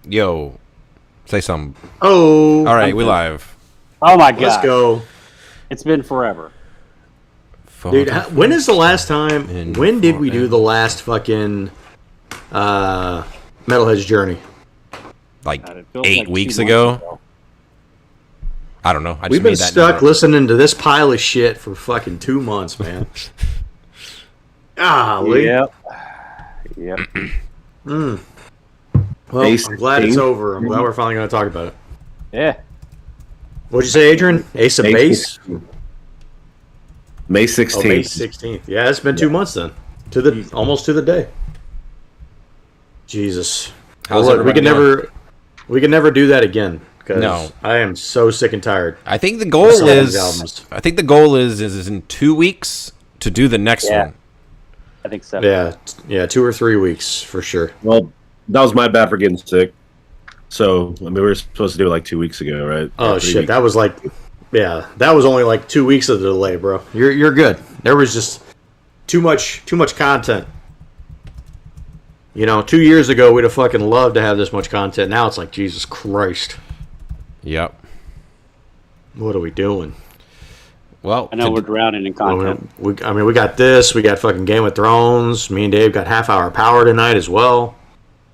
Yo, say something. Oh, All right, we live. Oh my god. Let's go. It's been forever. Dude, when is the last time? When did we do the last fucking Metalhead's Journey? Like God, it feels 8 like 2 weeks months ago? I don't know. I just We've been made that stuck number. listening to this pile of shit for fucking 2 months, man. Golly. Yep. Well, I'm glad it's over. I'm glad we're finally going to talk about it. Yeah. What'd you say, Adrian? Ace of Base? May Oh, 16th. May 16th. Yeah, it's been 2 months then. Almost to the day. Jesus. How's Well, look, we everybody can never do that again. Because No. I am so sick and tired. I think the goal Some of is. these albums. I think the goal is in 2 weeks to do the next Yeah. one. I think so. Yeah, 2 or 3 weeks for sure. Well, that was my bad for getting sick. So, I mean, we were supposed to do it like 2 weeks ago, right? Oh Or 3 shit, weeks. that was like, yeah, that was only like 2 weeks of the delay, bro. You're good. There was just too much content. You know, 2 years ago we'd have fucking loved to have this much content. Now it's like, Jesus Christ, Yep. what are we doing? Well, I know we're drowning in content. We got this. We got fucking Game of Thrones. Me and Dave got half hour power tonight as well.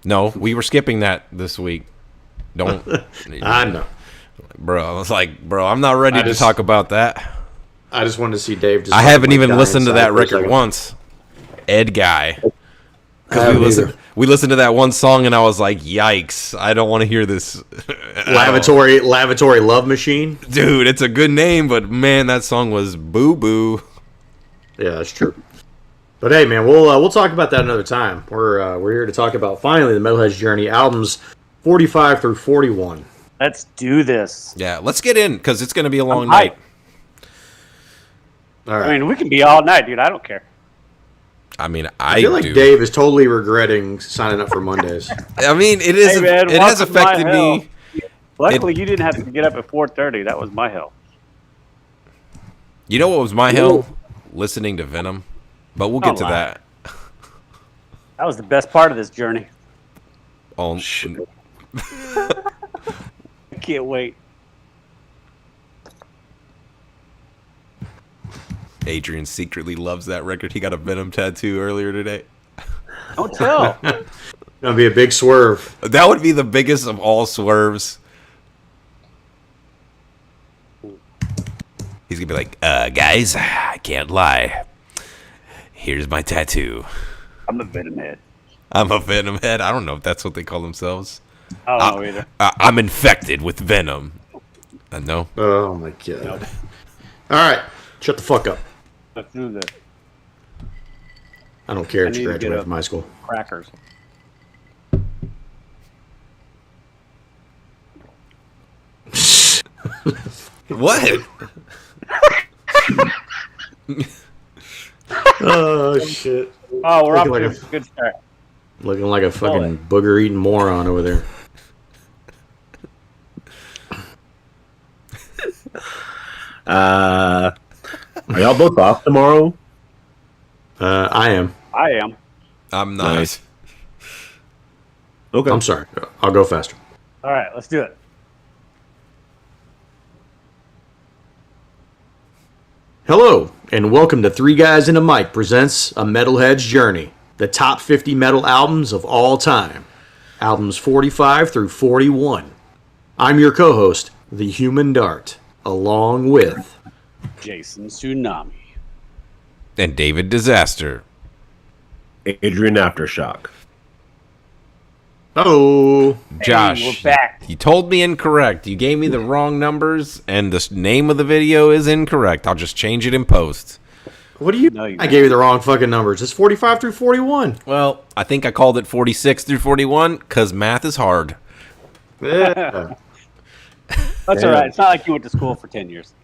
no, we were skipping that this week. Don't. I know. Bro, I was like, bro, I'm not ready to talk about that. I just wanted to see Dave. Just I fucking, haven't like, even die listened to inside that for a record second. once. Ed Guy. I haven't We listened to that one song and I was like, yikes, I don't want to hear this. Lavatory Love Machine. Dude, it's a good name, but man, that song was boo-boo. Yeah, that's true. But hey, man, we'll talk about that another time. We're here to talk about finally the Metalhead's Journey albums 45 through 41. Let's do this. Yeah, let's get in, because it's going to be a long I'm night. All right. I mean, we can be all night, dude. I don't care. I mean, I feel like do. Dave is totally regretting signing up for Mondays. I mean, it is. Hey, man, it has welcome to my affected hell. me. Luckily, you didn't have to get up at 4:30. That was my hell. You know what was my hell? Listening to Venom. But we'll get to that. That was the best part of this journey. Oh, I can't wait. Adrian secretly loves that record. He got a Venom tattoo earlier today. Don't tell. Gonna be a big swerve. That would be the biggest of all swerves. He's gonna be like, guys, I can't lie. Here's my tattoo. I'm a Venom head. I'm a Venom head. I don't know if that's what they call themselves. I don't know either. I'm infected with Venom. No. Oh my god. All right, shut the fuck up. Let's do this. I don't care I if need you to get graduate up. from high school. Crackers. What? Oh shit! Oh, we're off Looking to like a good start. Looking like a fucking booger eating moron over there. Are y'all both off tomorrow? I am. I am. I'm not. Nice. Okay. I'm sorry. I'll go faster. All right, let's do it. Hello, and welcome to Three Guys and a Mic presents A Metalhead's Journey, the top 50 metal albums of all time. Albums 45 through 41. I'm your co-host, The Human Dart, along with... Jason Tsunami. And David Disaster. Adrian Aftershock. Oh, Josh, Hey, we're back. you told me incorrect. You gave me the wrong numbers, and the name of the video is incorrect. I'll just change it in post. what do you... No, you I gave you the wrong fucking numbers. It's 45 through 41. Well, I think I called it 46 through 41 because math is hard. Yeah. That's all right. It's not like you went to school for 10 years.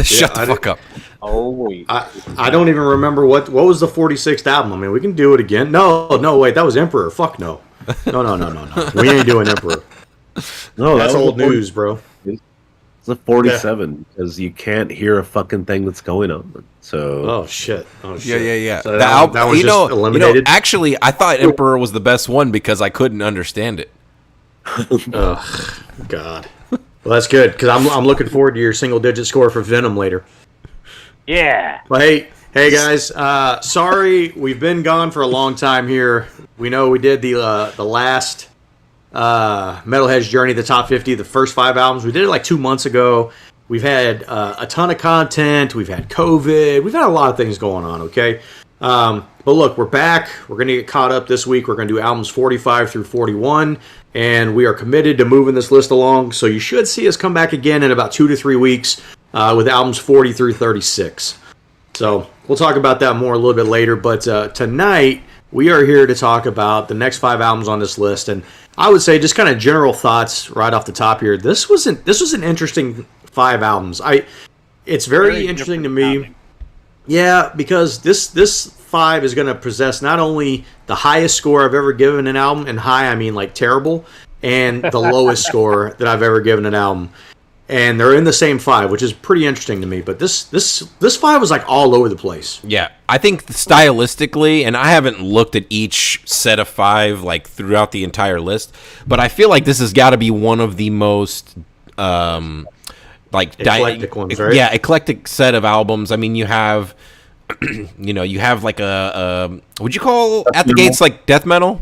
Shut I the fuck up. Oh, wait. I don't even remember what was the 46th album. I mean, we can do it again. No, wait, that was Emperor. Fuck no. No. We ain't doing Emperor. No, That's that was old news, bro. It's a 47 because you can't hear a fucking thing that's going on. So Oh shit. Yeah. So The that album, was just eliminated. actually, I thought Emperor was the best one because I couldn't understand it. Ugh, God. Well, that's good because I'm looking forward to your single-digit score for Venom later. Yeah. Well, hey guys. Sorry, we've been gone for a long time here. We know we did the last Metalhead's Journey, the top 50, the first 5 albums. We did it like 2 months ago. We've had a ton of content. We've had COVID. We've had a lot of things going on, okay? But look, we're back. We're going to get caught up this week. We're going to do albums 45 through 41, and we are committed to moving this list along. So you should see us come back again in about 2 to 3 weeks with albums 40 through 36. So we'll talk about that more a little bit later. But tonight, we are here to talk about the next 5 albums on this list. And I would say just kind of general thoughts right off the top here. This was an interesting 5 albums. It's very interesting to me. Topic. Yeah, because this 5 is going to possess not only the highest score I've ever given an album, and high I mean like terrible, and the lowest score that I've ever given an album. And they're in the same 5, which is pretty interesting to me. But this 5 was like all over the place. Yeah, I think stylistically, and I haven't looked at each set of 5 like throughout the entire list, but I feel like this has got to be one of the most Eclectic ones, right? Yeah, eclectic set of albums. I mean, you have, you have like would you call At the Gates like death metal?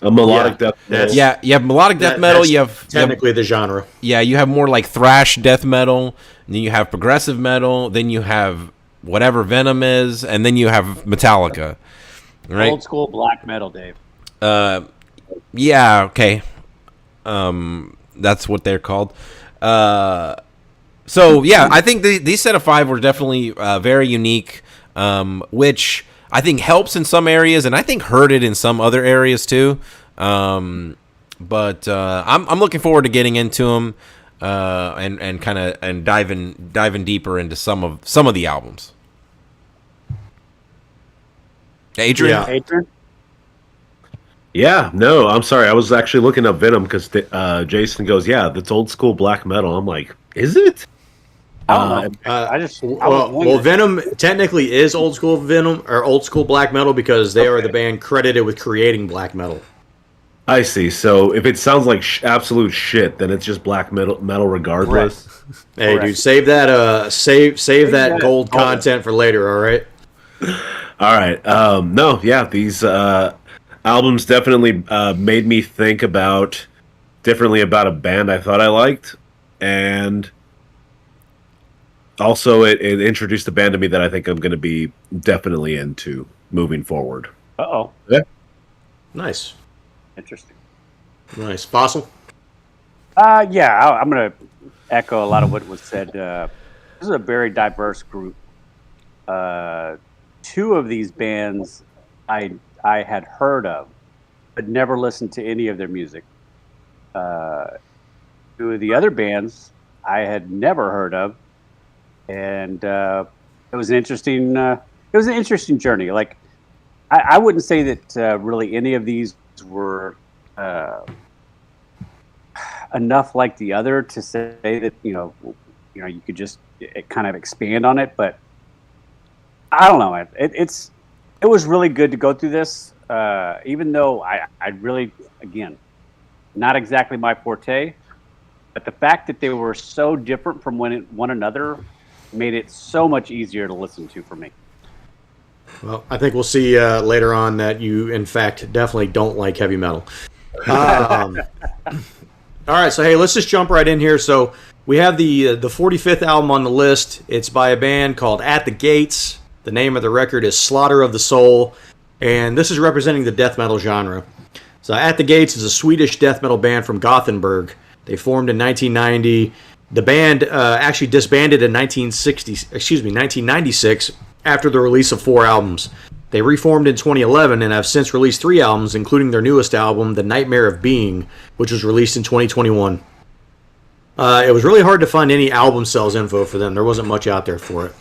A melodic death metal. Yeah, you have melodic death metal. You have technically the genre. Yeah, you have more like thrash death metal. And then you have progressive metal. Then you have whatever Venom is, and then you have Metallica. Right? Old school black metal, Dave. Yeah. Okay. That's what they're called. So yeah, I think these set of 5 were definitely very unique, which I think helps in some areas, and I think hurt it in some other areas too. But I'm looking forward to getting into them and kind of diving deeper into some of the albums. Adrian. Yeah. Adrian? Yeah, no, I'm sorry. I was actually looking up Venom because Jason goes, "Yeah, that's old school black metal." I'm like, "Is it?" I don't know. Well, Venom technically is old school Venom or old school black metal because they are the band credited with creating black metal. I see. So if it sounds like absolute shit, then it's just black metal regardless. Hey, Correct. dude, save that save that gold content for later. All right. All right. No, yeah, these albums definitely made me think differently about a band I thought I liked, and also it introduced a band to me that I think I'm going to be definitely into moving forward. Uh-oh. Yeah. Nice. Interesting. Nice. Fossil? Yeah, I'm going to echo a lot of what was said. This is a very diverse group. 2 of these bands I had heard of, but never listened to any of their music. 2 of the other bands I had never heard of, and it was an interesting journey. Like, I wouldn't say that really any of these were enough like the other to say that you could just kind of expand on it, but I don't know. It was really good to go through this, even though I really, again, not exactly my forte, but the fact that they were so different from one another made it so much easier to listen to for me. Well, I think we'll see later on that you, in fact, definitely don't like heavy metal. All right, so hey, let's just jump right in here. So we have the 45th album on the list. It's by a band called At the Gates. The name of the record is Slaughter of the Soul, and this is representing the death metal genre. So At the Gates is a Swedish death metal band from Gothenburg. They formed in 1990. The band actually disbanded in 1996 after the release of 4 albums. They reformed in 2011 and have since released 3 albums, including their newest album, The Nightmare of Being, which was released in 2021. It was really hard to find any album sales info for them. There wasn't much out there for it.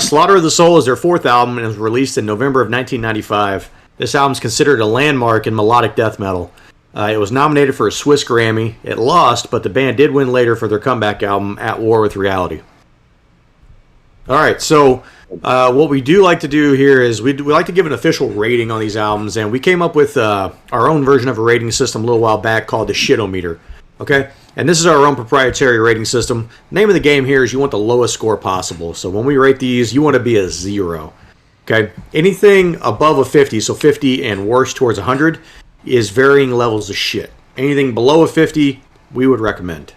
Slaughter of the Soul is their 4th album and was released in November of 1995. This album is considered a landmark in melodic death metal. It was nominated for a Swiss Grammy. It lost, but the band did win later for their comeback album, At War with Reality. All right, so what we do like to do here is we like to give an official rating on these albums, and we came up with our own version of a rating system a little while back called the Shitometer. Okay, and this is our own proprietary rating system. Name of the game here is you want the lowest score possible. So when we rate these, you want to be a 0. Okay, anything above a 50, so 50 and worse towards 100, is varying levels of shit. Anything below a 50, we would recommend.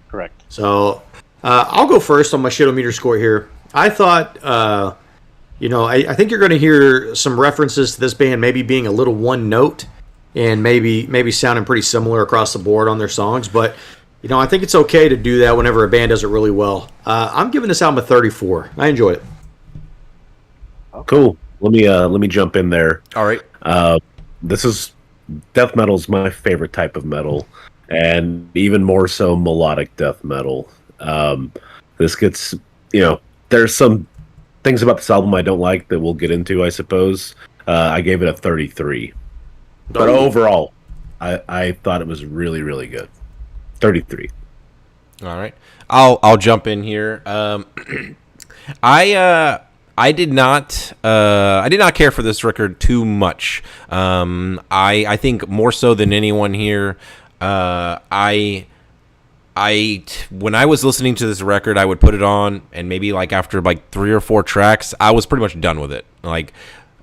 Correct. So I'll go first on my Shitometer score here. I thought, I think you're going to hear some references to this band maybe being a little one note and maybe sounding pretty similar across the board on their songs. But, I think it's okay to do that whenever a band does it really well. I'm giving this album a 34. I enjoyed it. Cool. Let me jump in there. All right. This is death metal's my favorite type of metal, and even more so melodic death metal. This gets, there's some things about this album I don't like that we'll get into, I suppose. I gave it a 33. But overall, I thought it was really, really good. 33. All right. I'll jump in here. I did not care for this record too much. I think more so than anyone here. When I was listening to this record, I would put it on, and maybe like after like 3 or 4 tracks, I was pretty much done with it. Like,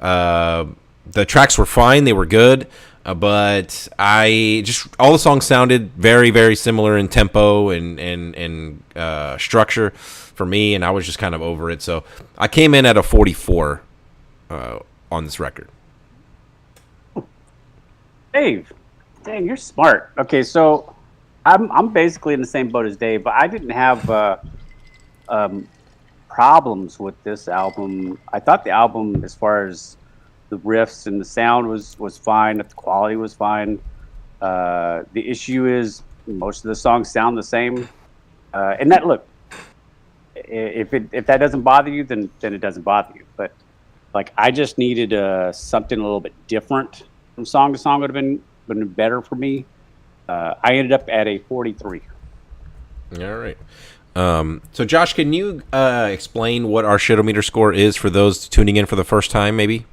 the tracks were fine, they were good, but all the songs sounded very, very similar in tempo and structure for me, and I was just kind of over it. So I came in at a 44 on this record. Dave, dang, you're smart. Okay, so I'm basically in the same boat as Dave, but I didn't have problems with this album. I thought the album, as far as the riffs and the sound was fine, the quality was fine. The issue is most of the songs sound the same. And that, look, if that doesn't bother you, then it doesn't bother you. But like, I just needed something a little bit different from song to song. Would have been better for me. I ended up at a 43. All right. So Josh, can you explain what our Shitometer score is for those tuning in for the first time, maybe?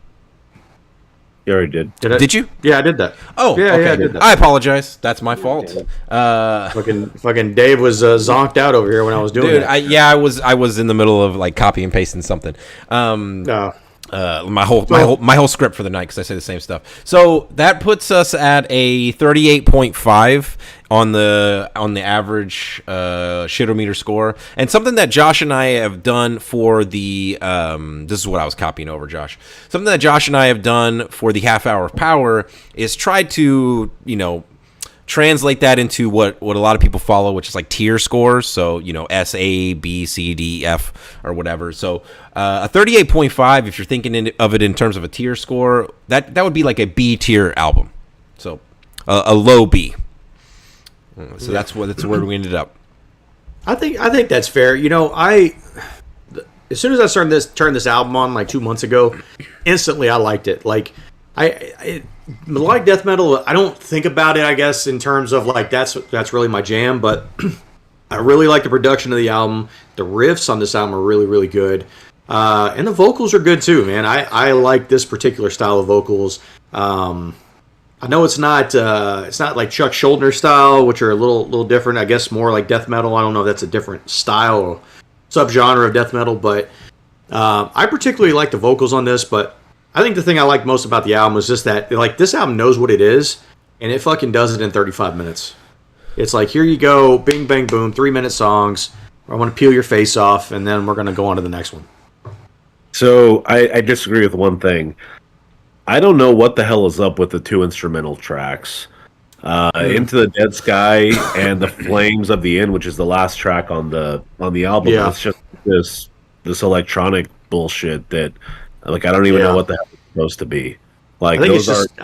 You already did. Did you? Yeah, I did that. Oh, yeah, okay. Yeah, I did that. I apologize. That's my fault. Fucking Dave was zonked out over here when I was doing that. I was in the middle of like copy and pasting something. No. My whole script for the night, because I say the same stuff. So that puts us at a 38.5 on the average Shitometer score, and something that Josh and I have done for the this is what I was copying over, Josh. Something that Josh and I have done for the half hour of power is try to translate that into what a lot of people follow, which is like tier scores. So, S, A, B, C, D, F, or whatever. So a 38.5, if you're thinking of it in terms of a tier score, that would be like a B tier album. So a low B. So that's where we ended up. I think that's fair. As soon as I turned this album on like 2 months ago, instantly I liked it. Like melodic death metal, I don't think about it, I guess, in terms of like that's really my jam, but I really like the production of the album. The riffs on this album are really, really good. And the vocals are good too, man. I like this particular style of vocals. I know it's not like Chuck Schuldiner style, which are a little different. I guess more like death metal. I don't know if that's a different style or subgenre of death metal, but I particularly like the vocals on this. But I think the thing I like most about the album is just that like this album knows what it is, and it fucking does it in 35 minutes. It's like, here you go, bing bang boom, 3-minute songs. I want to peel your face off, and then we're gonna go on to the next one. So I disagree with one thing. I don't know what the hell is up with the 2 instrumental tracks. Into the Dead Sky and The Flames of the Inn, which is the last track on the album. Yeah. It's just this electronic bullshit that like I don't even know what the hell it's supposed to be. Like I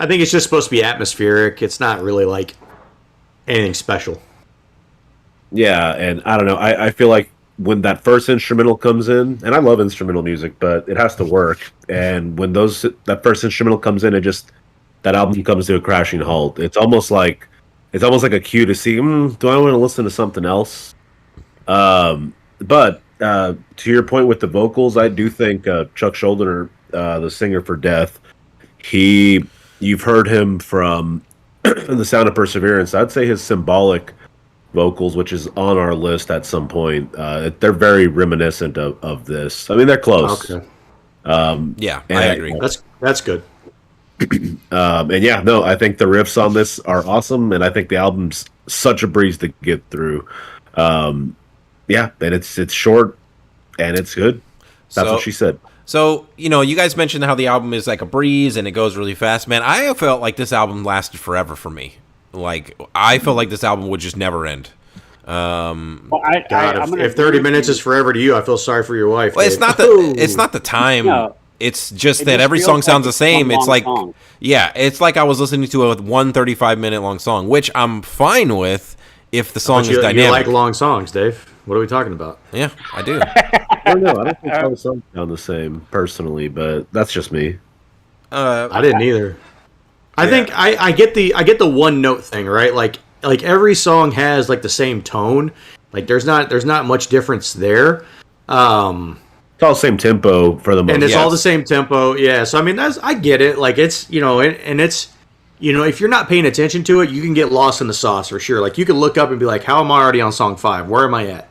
think it's just supposed to be atmospheric. It's not really like anything special. Yeah, and I don't know. I feel like when that first instrumental comes in, and I love instrumental music, but it has to work. And when that first instrumental comes in, that album comes to a crashing halt. It's almost like a cue to see, do I want to listen to something else? But to your point with the vocals, I do think Chuck Schuldiner, the singer for Death, you've heard him from The Sound of Perseverance. I'd say his symbolic vocals, which is on our list at some point, they're very reminiscent of this. I mean, they're close. Okay. Yeah, I agree. That's good. And yeah, no, I think the riffs on this are awesome, and I think the album's such a breeze to get through. Yeah, and it's short and it's good. That's what she said. So, you guys mentioned how the album is like a breeze and it goes really fast. Man, I felt like this album lasted forever for me. Like, I felt like this album would just never end. Well, if 30 minutes is forever to you, I feel sorry for your wife. Well, it's not the time. No. It's just It that just every feels song like sounds the it's same. one It's long like, song. yeah, it's like I was listening to a 135-minute long song, which I'm fine with if the song is dynamic. You like long songs, Dave. What are we talking about? Yeah, I do. I don't know. I don't think all the songs sound the same personally, but that's just me. I didn't either. I think I get the one note thing, right? Like every song has like the same tone. Like there's not much difference there. It's all the same tempo for the most. And it's all the same tempo. Yeah. So I mean, I get it. Like it's and it's if you're not paying attention to it, you can get lost in the sauce for sure. Like you can look up and be like, how am I already on song 5? Where am I at?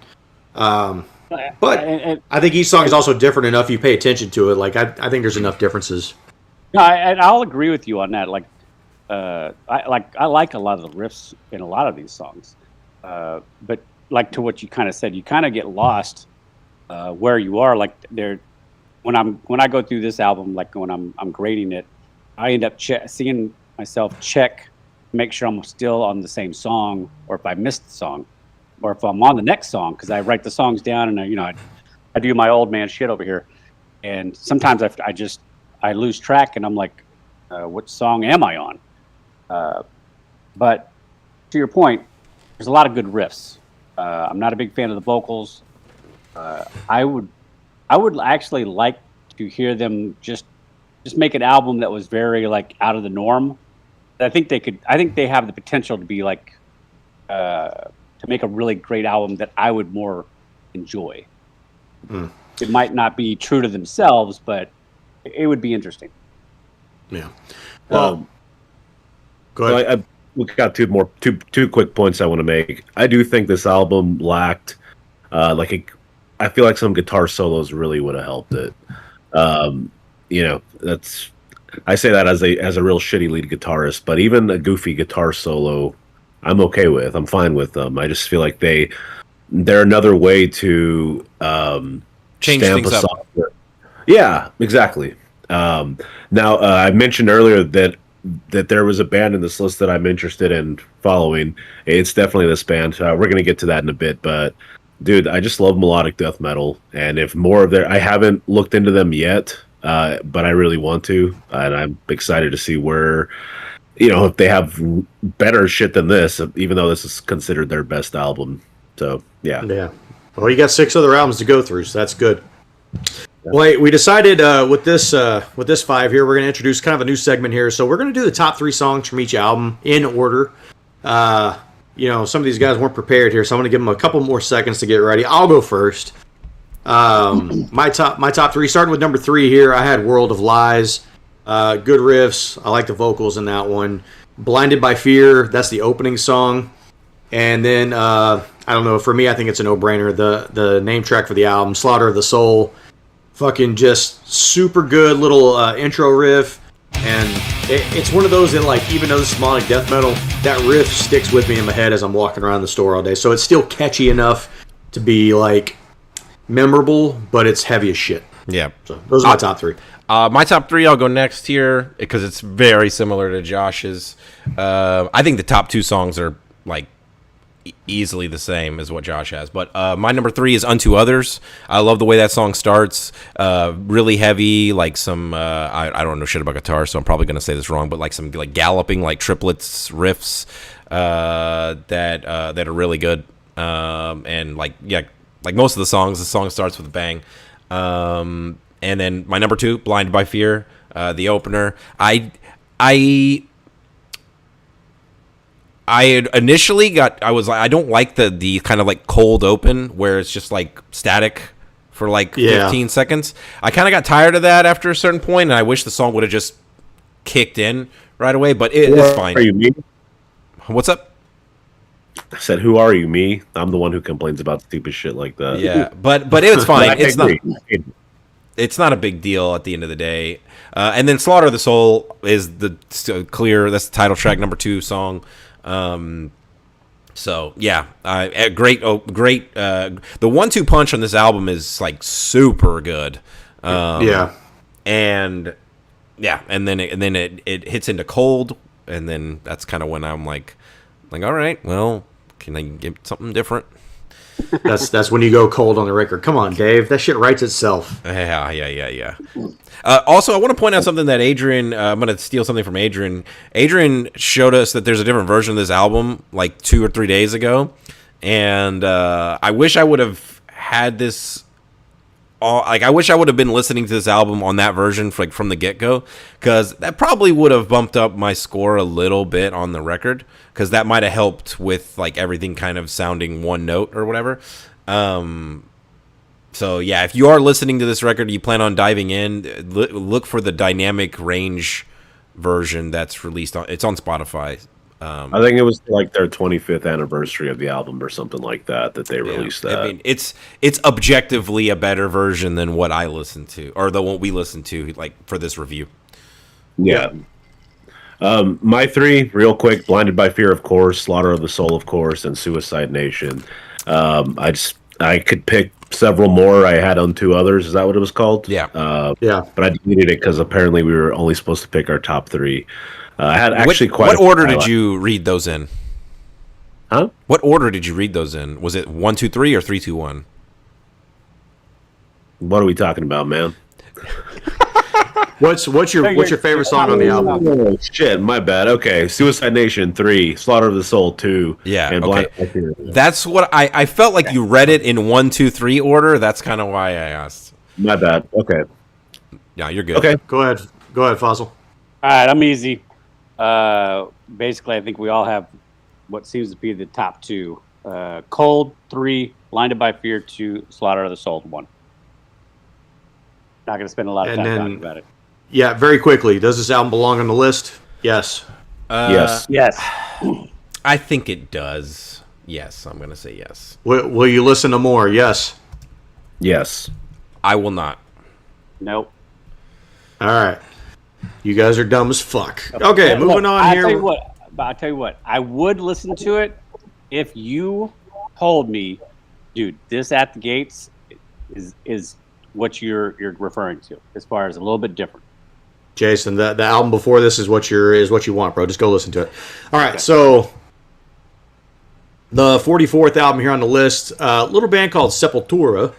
But I think each song is also different enough. You pay attention to it. Like I think there's enough differences. No, I'll agree with you on that. Like, I like a lot of the riffs in a lot of these songs, but like to what you kind of said, you kind of get lost where you are. Like when I go through this album, like when I'm grading it, I end up seeing myself check, make sure I'm still on the same song, or if I missed the song, or if I'm on the next song, because I write the songs down and I do my old man shit over here, and sometimes I lose track and I'm like, what song am I on? But to your point, there's a lot of good riffs. I'm not a big fan of the vocals. I would actually like to hear them just make an album that was very like out of the norm. I think they have the potential to be like to make a really great album that I would more enjoy. It might not be true to themselves, but it would be interesting. Yeah. Well, go So ahead. we got two quick points I want to make. I do think this album lacked I feel like some guitar solos really would have helped it. I say that as a real shitty lead guitarist, but even a goofy guitar solo, I'm okay with. I'm fine with them. I just feel like they're another way to Change stamp things a up. song. Yeah, exactly. Now, I mentioned earlier that there was a band in this list that I'm interested in following. It's definitely this band. We're going to get to that in a bit, but dude, I just love melodic death metal, and if more of I haven't looked into them yet, but I really want to, and I'm excited to see where, if they have better shit than this, even though this is considered their best album. So, yeah. Yeah. Well, you got 6 other albums to go through, so that's good. Well, we decided with this 5 here, we're going to introduce kind of a new segment here. So we're going to do the top 3 songs from each album in order. Some of these guys weren't prepared here, so I'm going to give them a couple more seconds to get ready. I'll go first. My top 3, starting with number 3 here, I had World of Lies. Good riffs. I like the vocals in that one. Blinded by Fear, that's the opening song. And then, I don't know, for me, I think it's a no-brainer. The name track for the album, Slaughter of the Soul. Fucking just super good little intro riff. And it's one of those that, like, even though this is melodic death metal, that riff sticks with me in my head as I'm walking around the store all day. So it's still catchy enough to be, like, memorable, but it's heavy as shit. Yeah. So those are my top 3. My top 3, I'll go next here because it's very similar to Josh's. I think the top 2 songs are like easily the same as what Josh has. But my number 3 is Unto Others. I love the way that song starts. Really heavy, like some I don't know shit about guitar, so I'm probably gonna say this wrong, but like some like galloping like triplets riffs that are really good. And like most of the song starts with a bang. And then my number 2, Blinded by Fear, the opener. I had initially I was like, I don't like the kind of like cold open where it's just like static for like 15 seconds. I kind of got tired of that after a certain point, and I wish the song would have just kicked in right away, but it's fine. Are you me? What's up? I said, "Who are you, me?" I'm the one who complains about stupid shit like that. Yeah, but it's fine. It's not. agree. It's not a big deal at the end of the day. And then "Slaughter of the Soul" is that's the title track number 2 song. So yeah, great. The 1-2 punch on this album is like super good. And then it hits into Cold, and then that's kind of when I'm like, all right, well, can I get something different? That's when you go cold on the record. Come on, Dave. That shit writes itself. Yeah. Also, I want to point out something that Adrian. I'm going to steal something from Adrian. Adrian showed us that there's a different version of this album like 2 or 3 days ago, and I wish I would have had this. I wish I would have been listening to this album on that version from the get-go, because that probably would have bumped up my score a little bit on the record, because that might have helped with like everything kind of sounding one note or whatever. So yeah, if you are listening to this record, you plan on diving in, look for the dynamic range version that's released it's on Spotify. I think it was like their 25th anniversary of the album or something like that they released that. I mean, it's objectively a better version than what I listened to, or the one we listened to, like for this review. Yeah. My 3, real quick: Blinded by Fear, of course; Slaughter of the Soul, of course; and Suicide Nation. I could pick several more. I had on 2 others. Is that what it was called? Yeah. But I deleted it because apparently we were only supposed to pick our top 3. I had actually What order did you read those in? Huh? What order did you read those in? Was it 1, 2, 3 or 3, 2, 1? What are we talking about, man? What's your favorite song on the album? Oh, shit, my bad. Okay, Suicide Nation 3, Slaughter of the Soul 2, Yeah, and okay. Blinded by Fear. That's what I felt like you read it in 1, 2, 3 order. That's kind of why I asked. My bad. Okay. Yeah, you're good. Okay. Go ahead, Fossil. All right, I'm easy. Basically, I think we all have what seems to be the top 2. Cold 3, Blinded by Fear 2, Slaughter of the Soul 1. Not going to spend a lot of time talking about it. Yeah, very quickly. Does this album belong on the list? Yes. Yes. Yes. I think it does. Yes, I'm going to say yes. Will you listen to more? Yes. Yes. I will not. Nope. All right. You guys are dumb as fuck. Okay, moving on here. I'll tell you what. I would listen to it if you told me, dude, this At the Gates is what you're referring to, as far as a little bit different. Jason, the album before this is what you want, bro. Just go listen to it. All right, so the 44th album here on the list, a little band called Sepultura.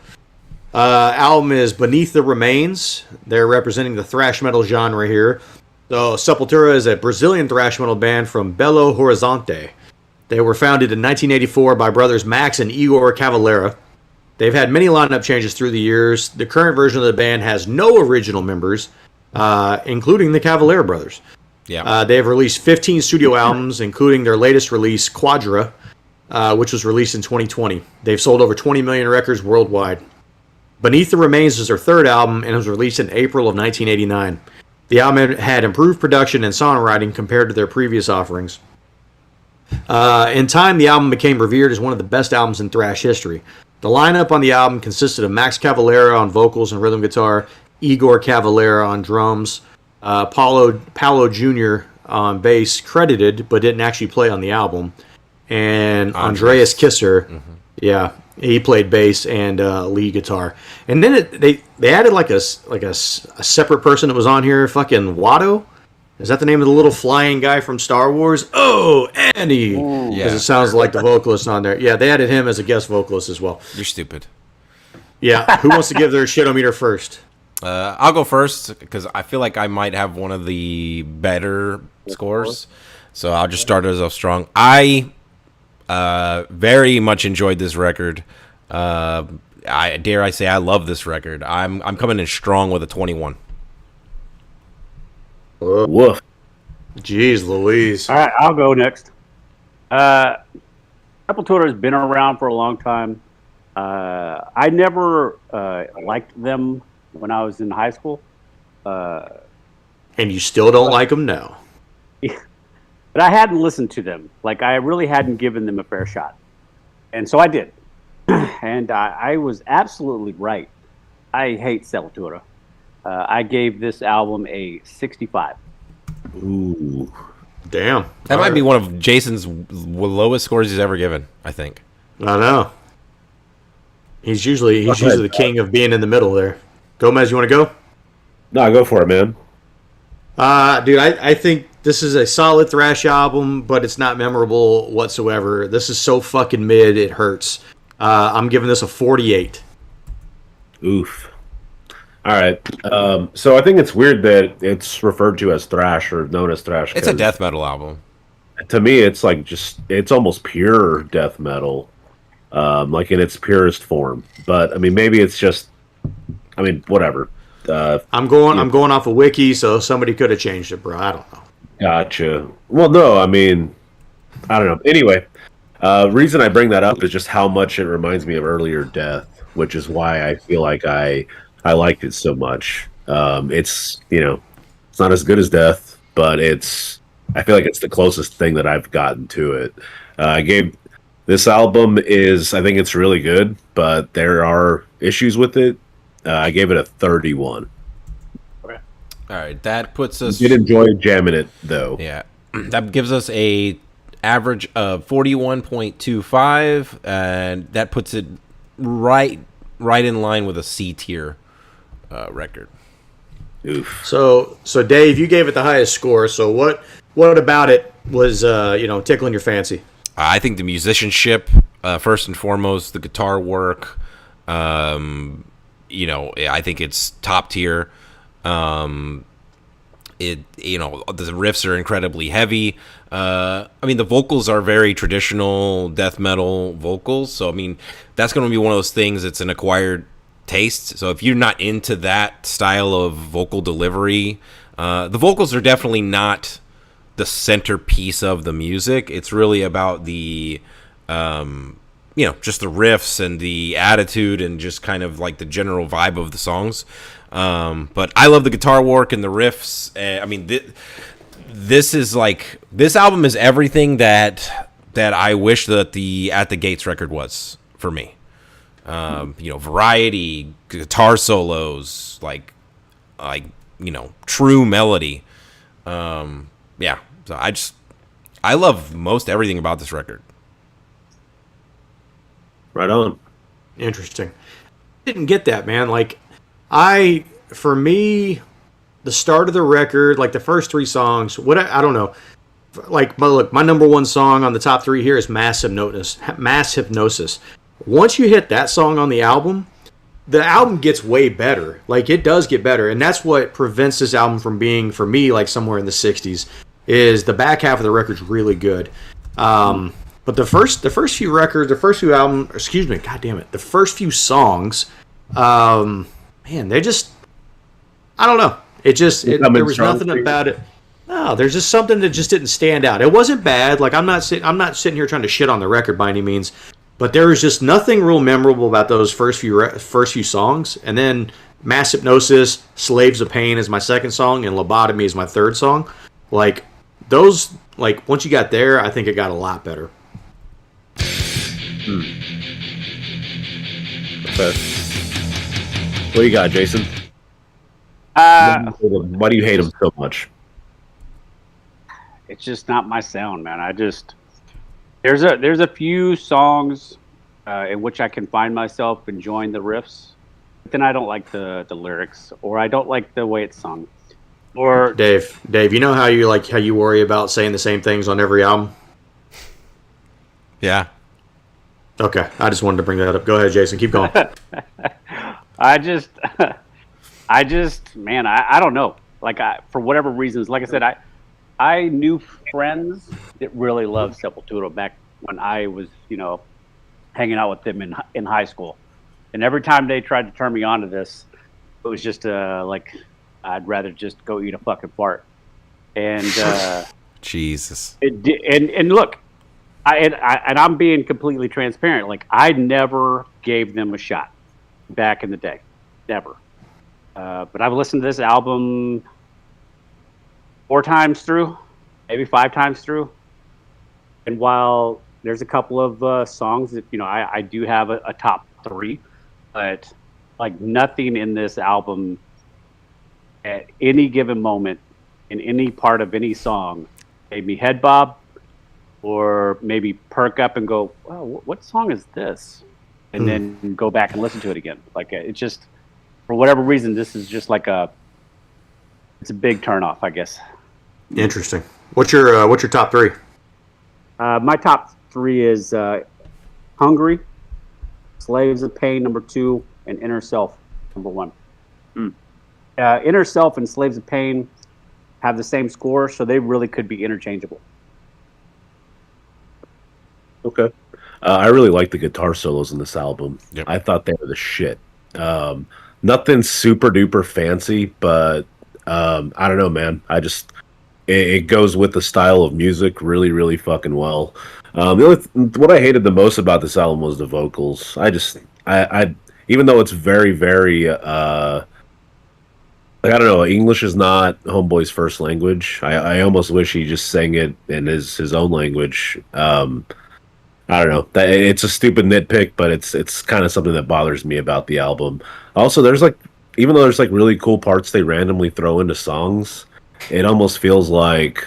Album is Beneath the Remains. They're representing the thrash metal genre here. So Sepultura is a Brazilian thrash metal band from Belo Horizonte. They were founded in 1984 by brothers Max and Igor Cavalera. They've had many lineup changes through the years. The current version of the band has no original members, including the Cavalera brothers. Yeah. They have released 15 studio albums, including their latest release, Quadra, which was released in 2020. They've sold over 20 million records worldwide. Beneath the Remains is their 3rd album and was released in April of 1989. The album had improved production and songwriting compared to their previous offerings. In time, the album became revered as one of the best albums in thrash history. The lineup on the album consisted of Max Cavalera on vocals and rhythm guitar, Igor Cavalera on drums, Paolo Jr. on bass, credited but didn't actually play on the album, and Andreas Kisser, he played bass and lead guitar. And then they added like a separate person that was on here, fucking Watto. Is that the name of the little flying guy from Star Wars? Oh, Andy! Because it sounds like the vocalist on there. Yeah, they added him as a guest vocalist as well. You're stupid. Yeah, who wants to give their shitometer first? I'll go first because I feel like I might have one of the better scores. So I'll just start us off strong. I very much enjoyed this record. I dare I say I love this record. I'm coming in strong with a 21. Woof. Jeez Louise. All right, I'll go next. Sepultura has been around for a long time. I never liked them when I was in high school. And you still don't like them now. But I hadn't listened to them. Like, I really hadn't given them a fair shot. And so I did. And I was absolutely right. I hate Sepultura. I gave this album a 65. Ooh. Damn. That might be one of Jason's lowest scores he's ever given, I think. I know. He's usually the king of being in the middle there. Gomez, you want to go? No, go for it, man. Dude, I think this is a solid thrash album, but it's not memorable whatsoever. This is so fucking mid, it hurts. I'm giving this a 48. Oof. All right. So I think it's weird that it's referred to as thrash or known as thrash. It's a death metal album. To me, it's like it's almost pure death metal, like in its purest form. But I mean, maybe it's just, I mean, whatever. I'm going off a wiki, so somebody could have changed it, bro. I don't know. Gotcha. Well, no, I mean, I don't know. Anyway, reason I bring that up is just how much it reminds me of earlier Death, which is why I feel like I liked it so much. It's, it's not as good as Death, but I feel like it's the closest thing that I've gotten to it. This album I think it's really good, but there are issues with it. I gave it a 31. Okay. All right, that puts us. Did enjoy jamming it though. Yeah, that gives us a average of 41.25, and that puts it right in line with a C tier record. Oof. So Dave, you gave it the highest score. So what about it was tickling your fancy? I think the musicianship, first and foremost, the guitar work. I think it's top tier. The riffs are incredibly heavy. The vocals are very traditional death metal vocals. So, I mean, that's going to be one of those things that's an acquired taste. So if you're not into that style of vocal delivery, the vocals are definitely not the centerpiece of the music. It's really about the just the riffs and the attitude and just kind of like the general vibe of the songs. But I love the guitar work and the riffs. This album is everything that I wish that the At the Gates record was for me. Variety, guitar solos, true melody. So I love most everything about this record. Right on. Interesting. Didn't get that, man. For me, the start of the record, like the first three songs, I don't know. My number one song on the top three here is Mass Hypnosis. Once you hit that song on the album gets way better. Like, it does get better. And that's what prevents this album from being, for me, like somewhere in the 60s, is the back half of the record's really good. But the first few records, the first few songs, they just, I don't know. There was nothing about it. No, there's just something that just didn't stand out. It wasn't bad. Like, I'm not sitting here trying to shit on the record by any means, but there was just nothing real memorable about those first few songs. And then Mass Hypnosis, Slaves of Pain is my second song, and Lobotomy is my third song. Like, those, once you got there, I think it got a lot better. Okay. What do you got, Jason? Why do you hate him so much? It's just not my sound, man. There's a few songs in which I can find myself enjoying the riffs, but then I don't like the lyrics, or I don't like the way it's sung. Or Dave, you know how you worry about saying the same things on every album? Yeah. Okay, I just wanted to bring that up. Go ahead, Jason. Keep going. I don't know. For whatever reasons, like I said, I knew friends that really loved Sepultura back when I was, hanging out with them in high school. And every time they tried to turn me on to this, it was just I'd rather just go eat a fucking fart. And Jesus. And look, And I'm being completely transparent. Like, I never gave them a shot back in the day, never. But I've listened to this album 4 times through, maybe 5 times through. And while there's a couple of songs that I do have a top 3, but like nothing in this album at any given moment in any part of any song made me head bob or maybe perk up and go, "Wow, what song is this?" And then go back and listen to it again. Like, it's just, for whatever reason, this is just like it's a big turnoff, I guess. Interesting. What's your top 3? My top 3 is Hungry, Slaves of Pain, number 2, and Inner Self, number 1. Inner Self and Slaves of Pain have the same score, so they really could be interchangeable. Okay. I really like the guitar solos in this album. Yep. I thought they were the shit. Nothing super duper fancy, but I don't know, man. It goes with the style of music really, really fucking well. What I hated the most about this album was the vocals. I even though it's very, very like, I don't know, English is not Homeboy's first language. I almost wish he just sang it in his own language. I don't know. It's a stupid nitpick, but it's kind of something that bothers me about the album. Also, even though there's like really cool parts they randomly throw into songs, it almost feels like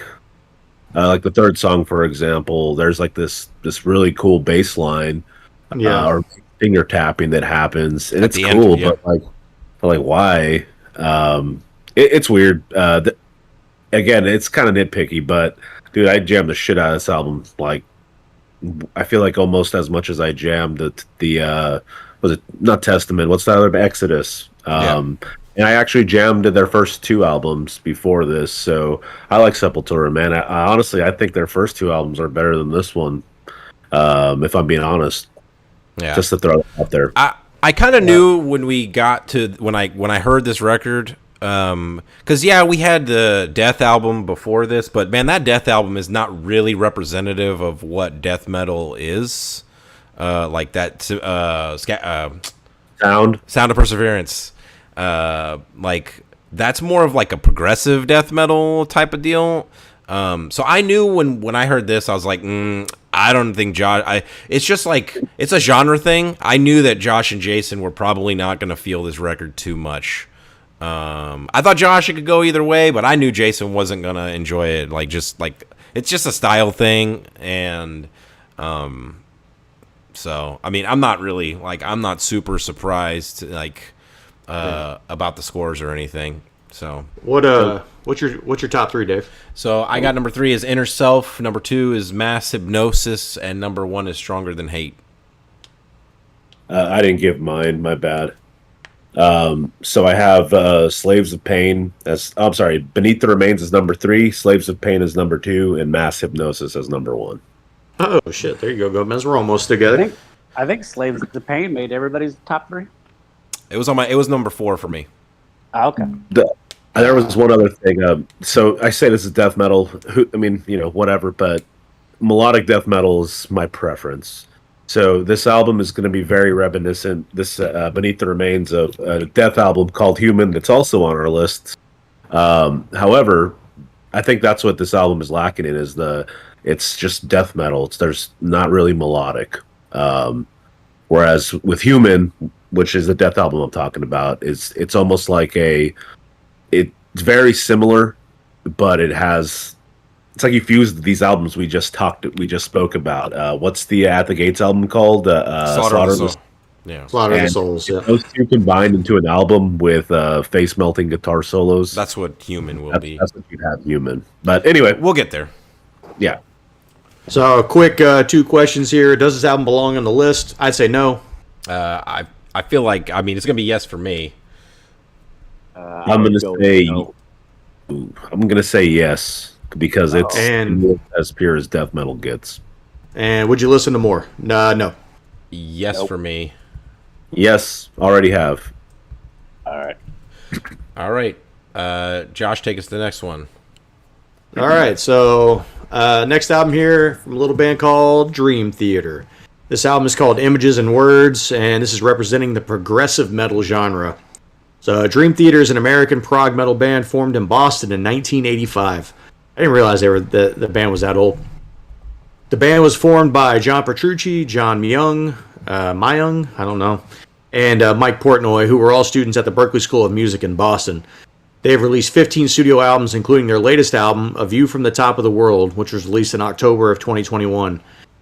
the third song, for example, there's like this really cool bass line or finger tapping that happens, and it's cool, end, yeah. But why? It's weird. Again, it's kind of nitpicky, but dude, I jammed the shit out of this album. Like, I feel like almost as much as I jammed the was it not Testament? What's the other? Exodus. And I actually jammed their first 2 albums before this, so I like Sepultura, man. I honestly, I think their first 2 albums are better than this one. If I'm being honest, just to throw it out there. I kind of knew when we got to when I heard this record, because we had the Death album before this, but man, that Death album is not really representative of what death metal is. Like that Sound of Perseverance. Like, that's more of like a progressive death metal type of deal. So I knew when I heard this, I was like, I don't think Josh. It's just like, it's a genre thing. I knew that Josh and Jason were probably not going to feel this record too much. I thought Josh, it could go either way, but I knew Jason wasn't going to enjoy it. Like, it's just a style thing, and so I mean, I'm not super surprised about the scores or anything. So what's your top 3, Dave? So I got number 3 is Inner Self, number 2 is Mass Hypnosis, and number 1 is Stronger Than Hate. I didn't give mine, my bad. So I have Slaves of Pain Beneath the Remains is number 3, Slaves of Pain is number 2, and Mass Hypnosis is number 1. Oh shit! There you go, Gomez. We're almost together. I think Slaves of Pain made everybody's top 3. It was number 4 for me. Oh, okay. There was one other thing. So I say this is death metal. I mean, whatever, but melodic death metal is my preference. So this album is going to be very reminiscent. This Beneath the Remains of a death album called Human that's also on our list. However, I think that's what this album is lacking in, is it's just death metal. There's not really melodic. Whereas with Human, which is the death album I'm talking about, it's almost like it's very similar, but it's like you fused these albums we just spoke about. What's the At the Gates album called? Slaughter of the Soul. Yeah. Slaughter of the Souls. Yeah. Those two combined into an album with face melting guitar solos. That's what Human will be. That's what you have, Human. But anyway, we'll get there. Yeah. So quick 2 questions here. Does this album belong on the list? I'd say no. I feel like, I mean, it's gonna be yes for me. I'm gonna say yes, because it's as pure as death metal gets. And would you listen to more? No. Yes, nope. For me. Yes, already have. All right. Josh, take us to the next one. All right, so Next album here from a little band called Dream Theater. This album is called Images and Words, and this is representing the progressive metal genre. So, Dream Theater is an American prog metal band formed in Boston in 1985. I didn't realize the band was that old. The band was formed by John Petrucci, John Myung, I don't know, and Mike Portnoy, who were all students at the Berklee School of Music in Boston. They have released 15 studio albums, including their latest album, A View from the Top of the World, which was released in October of 2021.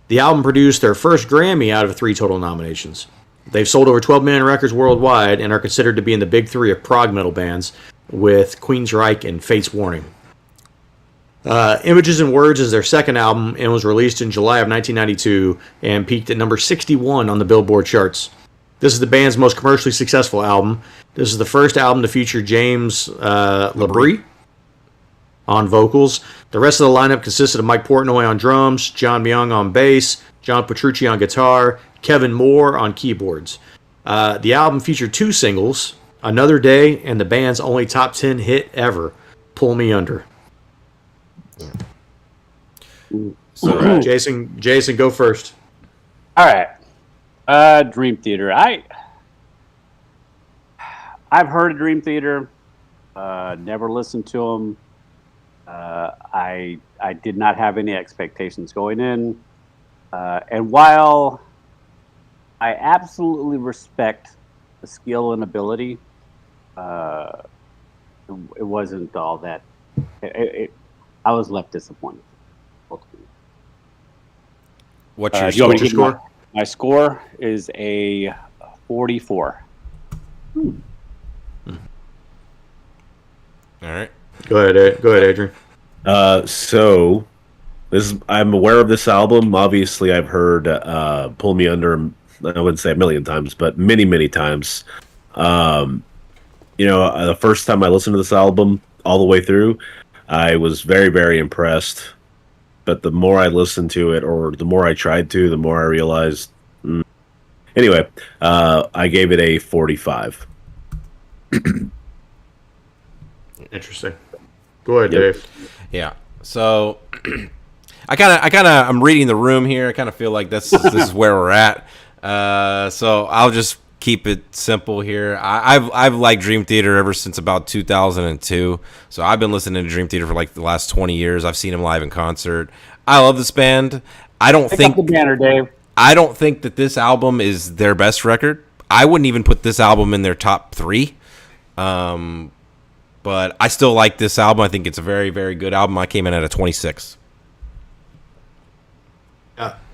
The album produced their first Grammy out of 3 total nominations. They've sold over 12 million records worldwide and are considered to be in the big 3 of prog metal bands, with Queensryche and Fate's Warning. Images and Words is their second album and was released in July of 1992 and peaked at number 61 on the Billboard charts. This is the band's most commercially successful album. This is the first album to feature James Labrie on vocals. The rest of the lineup consisted of Mike Portnoy on drums, John Myung on bass, John Petrucci on guitar, Kevin Moore on keyboards. The album featured 2 singles, Another Day and the band's only top 10 hit ever, Pull Me Under. So, Jason, go first. All right. Dream Theater. I've heard of Dream Theater. Never listened to them. I did not have any expectations going in. And while I absolutely respect the skill and ability, it wasn't all that. I was left disappointed. What's your score? My score is a 44. All right. Go ahead, Adrian. So I'm aware of this album. Obviously, I've heard "Pull Me Under." I wouldn't say a million times, but many, many times. The first time I listened to this album all the way through, I was very, very impressed. But the more I listened to it, or the more I tried to, the more I realized. Anyway, I gave it a 45. Interesting. Go ahead, Dave. Yeah. So I'm reading the room here. I kind of feel like this is where we're at. So I'll just keep it simple here. I've liked Dream Theater ever since about 2002. So I've been listening to Dream Theater for like the last 20 years. I've seen them live in concert. I love this band. I don't think the banner, Dave. I don't think that this album is their best record. I wouldn't even put this album in their top 3. But I still like this album. I think it's a very, very good album. I came in at a 26.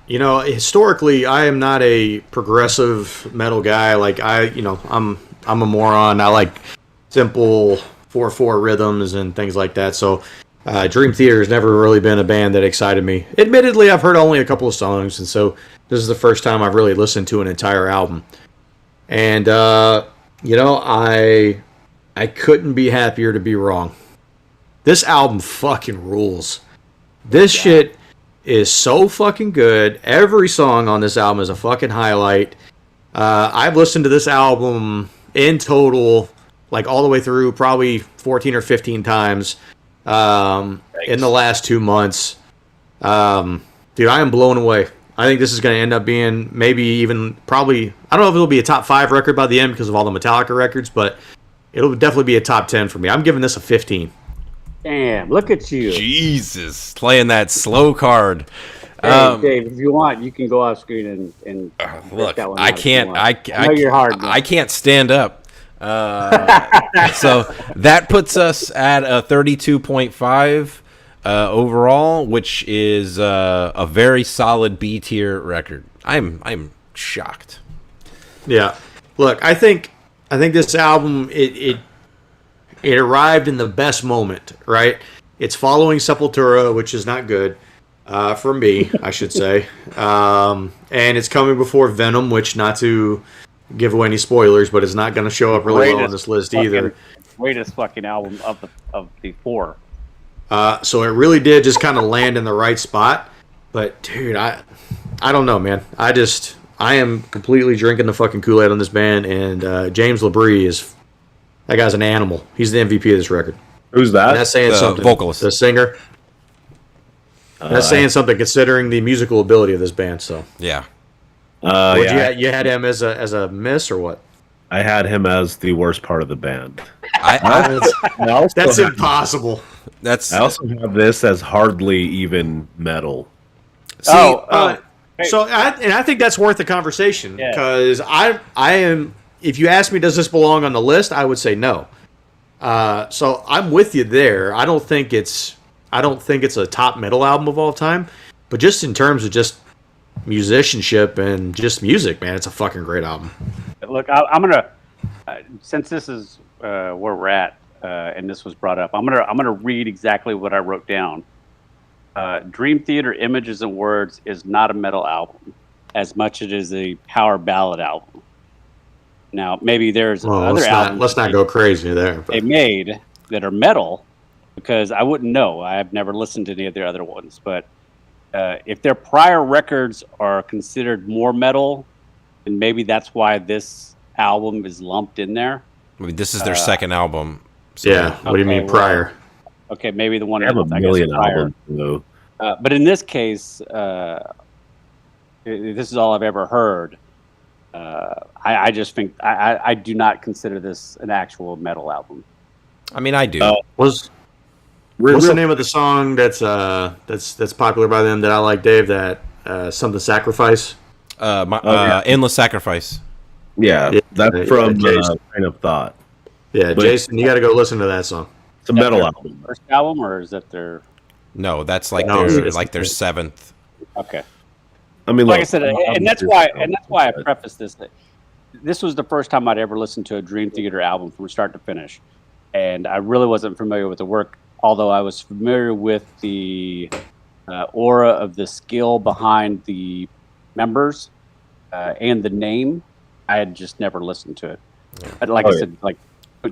Historically, I am not a progressive metal guy. Like I'm a moron. I like simple 4/4 rhythms and things like that. So, Dream Theater has never really been a band that excited me. Admittedly, I've heard only a couple of songs, and so this is the first time I've really listened to an entire album. And I couldn't be happier to be wrong. This album fucking rules. This shit is so fucking good. Every song on this album is a fucking highlight. I've listened to this album in total, like all the way through, probably 14 or 15 times in the last 2 months. Dude, I am blown away. I think this is going to end up being maybe even probably, I don't know if it'll be a top 5 record by the end because of all the Metallica records, but it'll definitely be a top 10 for me. I'm giving this a 15. Damn, look at you. Jesus, playing that slow card. Hey, Dave, if you want, you can go off screen and look. That one I can't. I know you're hard. I can't stand up. So that puts us at a 32.5 overall, which is a very solid B tier record. I'm shocked. Yeah, look, I think this album it arrived in the best moment, right? It's following Sepultura, which is not good for me, I should say. And it's coming before Venom, which, not to give away any spoilers, but it's not going to show up really well on this list either. Greatest fucking album of the 4. So it really did just kind of land in the right spot. But, dude, I don't know, man. I am completely drinking the fucking Kool-Aid on this band, and James Labrie that guy's an animal. He's the MVP of this record. Who's that? And that's saying something. Vocalist. The singer. That's saying something considering the musical ability of this band. So Yeah. you had him as a miss or what? I had him as the worst part of the band. That's impossible. That's I also have this as hardly even metal. see. So I think that's worth the conversation Yeah. because I am. If you ask me, does this belong on the list? I would say no. So I'm with you there. I don't think it's a top metal album of all time, but just in terms of just musicianship and just music, man, it's a fucking great album. Look, I'm gonna since this is where we're at, and this was brought up. I'm gonna read exactly what I wrote down. Dream Theater Images and Words is not a metal album as much as it is a power ballad album. Now, maybe there's other albums. Let's not go crazy there. But. They made that are metal, because I wouldn't know. I've never listened to any of their other ones, but if their prior records are considered more metal, then maybe that's why this album is lumped in there. I mean, this is their second album. So. Yeah. What do you mean prior? Okay, maybe the one I have a million prior. albums, though. But in this case, this is all I've ever heard. I just think I do not consider this an actual metal album. I mean, I do. What's the name of the song that's popular by them that I like, Dave? That something sacrifice. Endless Sacrifice. Yeah, that's from Train of Thought. Yeah, but, Jason, you got to go listen to that song. It's a metal album. First album, or is that their? No, that's like their seventh. Okay. I mean, like I said, and that's why I preface this. This was the first time I'd ever listened to a Dream Theater album from start to finish, and I really wasn't familiar with the work. Although I was familiar with the aura of the skill behind the members and the name, I had just never listened to it. But like I said, like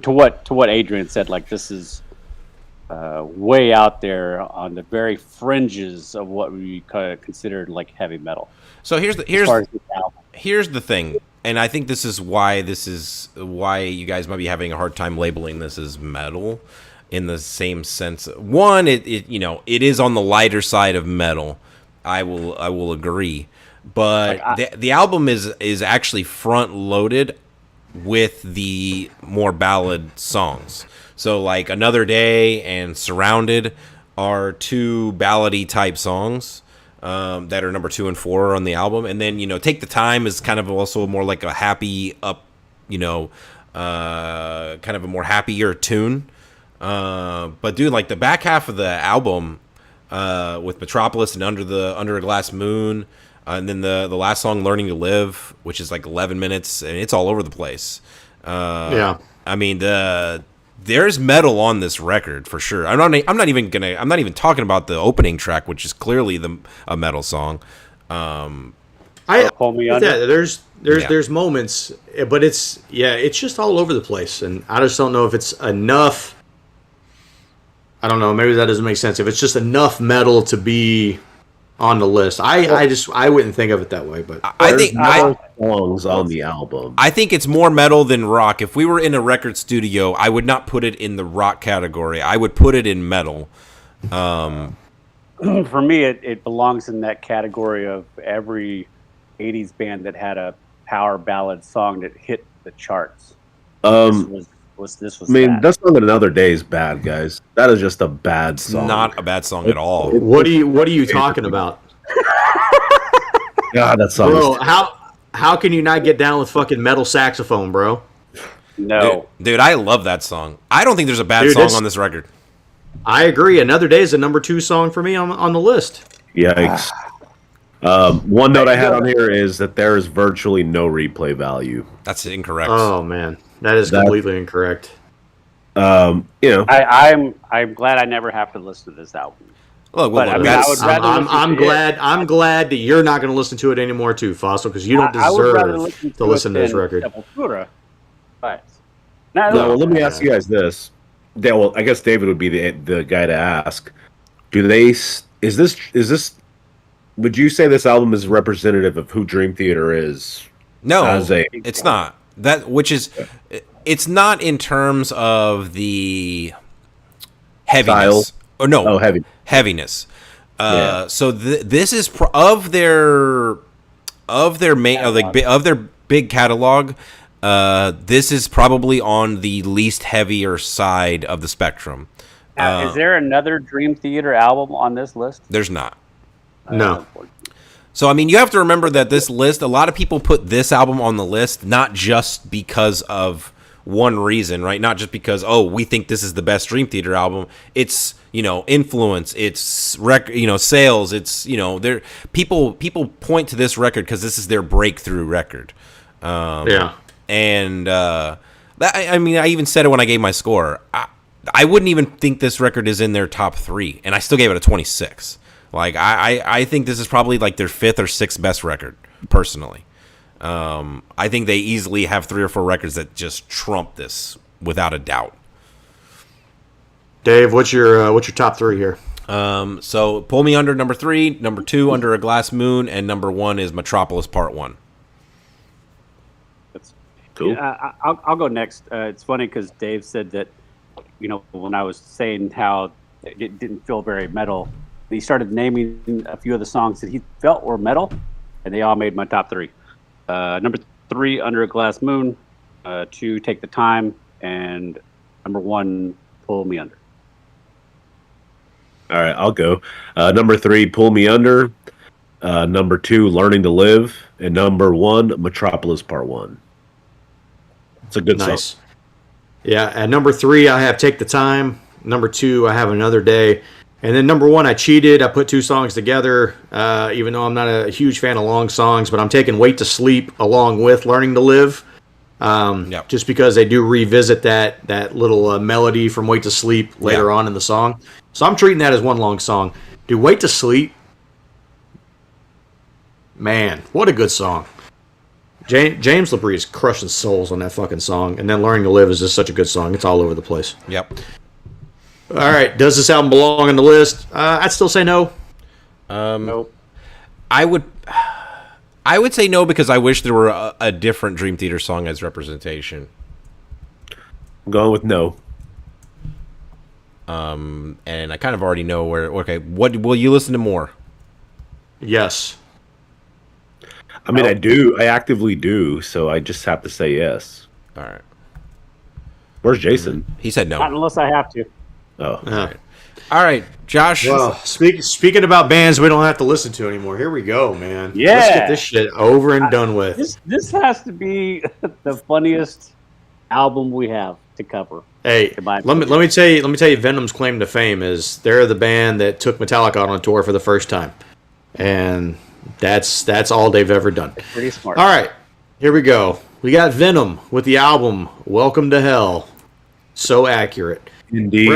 to what Adrian said, like this is way out there on the very fringes of what we considered like heavy metal. So here's the thing, and I think this is why you guys might be having a hard time labeling this as metal. In the same sense, one, it is on the lighter side of metal. I will agree, but the album is actually front loaded with the more ballad songs. So like Another Day and Surrounded are two ballady type songs that are number 2 and 4 on the album, and then Take the Time is kind of also more like a happy up, kind of a more happier tune. But dude, like the back half of the album with Metropolis and Under a Glass Moon, and then the last song Learning to Live, which is like 11 minutes, and it's all over the place. I mean there's metal on this record for sure. I'm not even talking about the opening track, which is clearly a metal song. There's moments, but it's just all over the place, and I just don't know if it's enough. I don't know. Maybe that doesn't make sense. If it's just enough metal to be on the list, I wouldn't think of it that way. But I think songs on the album. I think it's more metal than rock. If we were in a record studio, I would not put it in the rock category. I would put it in metal. For me, it belongs in that category of every '80s band that had a power ballad song that hit the charts. This was. I mean, that song Another Day is bad, guys. That is just a bad song. Not a bad song at all. What are you talking about? God, that song. Bro, how can you not get down with fucking metal saxophone, bro? No, dude, I love that song. I don't think there's a bad song on this record. I agree. Another Day is a number 2 song for me on the list. Yikes. One note I had on here is that there is virtually no replay value. That's incorrect. Oh man, that is completely incorrect. I'm glad I never have to listen to this album. Look, I'm glad that you're not going to listen to it anymore too, Fossil, because you don't deserve to listen to this record. But let me ask you guys this. Well, I guess David would be the guy to ask. Is this? Would you say this album is representative of who Dream Theater is? No, it's not. It's not in terms of the heaviness. Style? Heaviness. So this is of their main of their big catalog. This is probably on the least heavier side of the spectrum. Is there another Dream Theater album on this list? There's not. No. So, I mean, you have to remember that this list, a lot of people put this album on the list, not just because of one reason, right? Not just because, we think this is the best Dream Theater album. It's, influence, it's, sales, it's, people point to this record because this is their breakthrough record. Yeah. And, I even said it when I gave my score. I wouldn't even think this record is in their top 3, and I still gave it a 26. Like, I think this is probably like their 5th or 6th best record, personally. I think they easily have 3 or 4 records that just trump this without a doubt. Dave, what's your top 3 here? So Pull Me Under, number 3, number 2, Under a Glass Moon, and number 1 is Metropolis Part 1. That's Cool. Yeah, I'll go next. It's funny because Dave said that, when I was saying how it didn't feel very metal, he started naming a few of the songs that he felt were metal, and they all made my top 3. Number 3, Under a Glass Moon. 2, Take the Time. And number 1, Pull Me Under. All right, I'll go. Number 3, Pull Me Under. Number 2, Learning to Live. And number 1, Metropolis Part 1. It's a good Nice. song. Yeah, at number 3, I have Take the Time. Number 2, I have Another Day. And then number 1, I cheated. I put 2 songs together, even though I'm not a huge fan of long songs. But I'm taking Wait to Sleep along with Learning to Live. Just because they do revisit that little melody from Wait to Sleep later on in the song. So I'm treating that as one long song. Dude, Wait to Sleep, man, what a good song. James LaBrie is crushing souls on that fucking song. And then Learning to Live is just such a good song. It's all over the place. Yep. All right, does this album belong on the list? I'd still say no. Nope. I would say no because I wish there were a different Dream Theater song as representation. I'm going with no. And I kind of already know where. Okay, what will you listen to more? Yes. I mean, I do. I actively do, so I just have to say yes. All right. Where's Jason? He said Not no. unless I have to. Oh. All right, Josh. Well, speaking about bands we don't have to listen to anymore, here we go, man. Yeah. Let's get this shit over and done with. This has to be the funniest album we have to cover. Hey, let me tell you, Venom's claim to fame is they're the band that took Metallica on tour for the first time, and that's all they've ever done. Pretty smart. All right, here we go. We got Venom with the album "Welcome to Hell." So accurate. Indeed.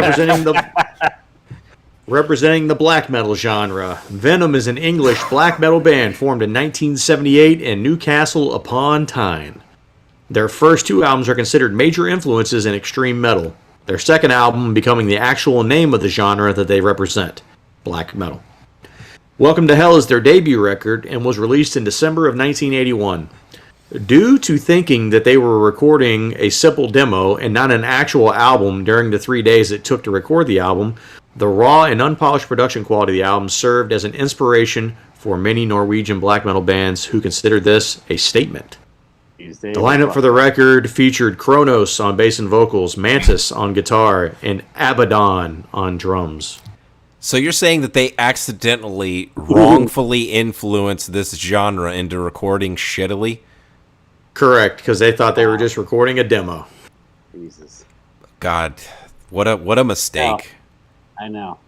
Representing the black metal genre, Venom is an English black metal band formed in 1978 in Newcastle upon Tyne. Their first 2 albums are considered major influences in extreme metal, their second album becoming the actual name of the genre that they represent, black metal. Welcome to Hell is their debut record and was released in December of 1981. Due to thinking that they were recording a simple demo and not an actual album during the 3 days it took to record the album, the raw and unpolished production quality of the album served as an inspiration for many Norwegian black metal bands who considered this a statement. The lineup for the record featured Kronos on bass and vocals, Mantis on guitar, and Abaddon on drums. So you're saying that they accidentally, wrongfully influenced this genre into recording shittily? Correct, because they thought they were just recording a demo. Jesus. God, what a mistake. I know.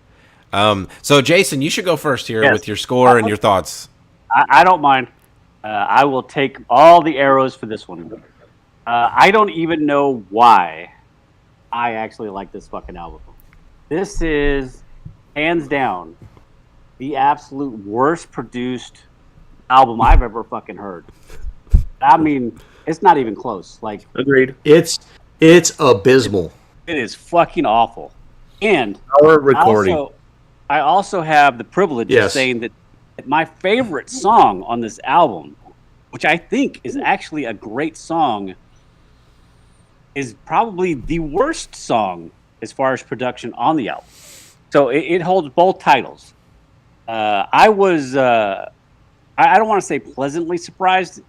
So Jason, you should go first here Yes. with your score and your thoughts. I don't mind. I will take all the arrows for this one. I don't even know why I actually like this fucking album. This is, hands down, the absolute worst produced album I've ever fucking heard. I mean, it's not even close. Like, Agreed. It's abysmal. it is fucking awful. And Our recording. I also have the privilege of saying that my favorite song on this album, which I think is actually a great song, is probably the worst song as far as production on the album. So it holds both titles. I was, I don't want to say pleasantly surprised,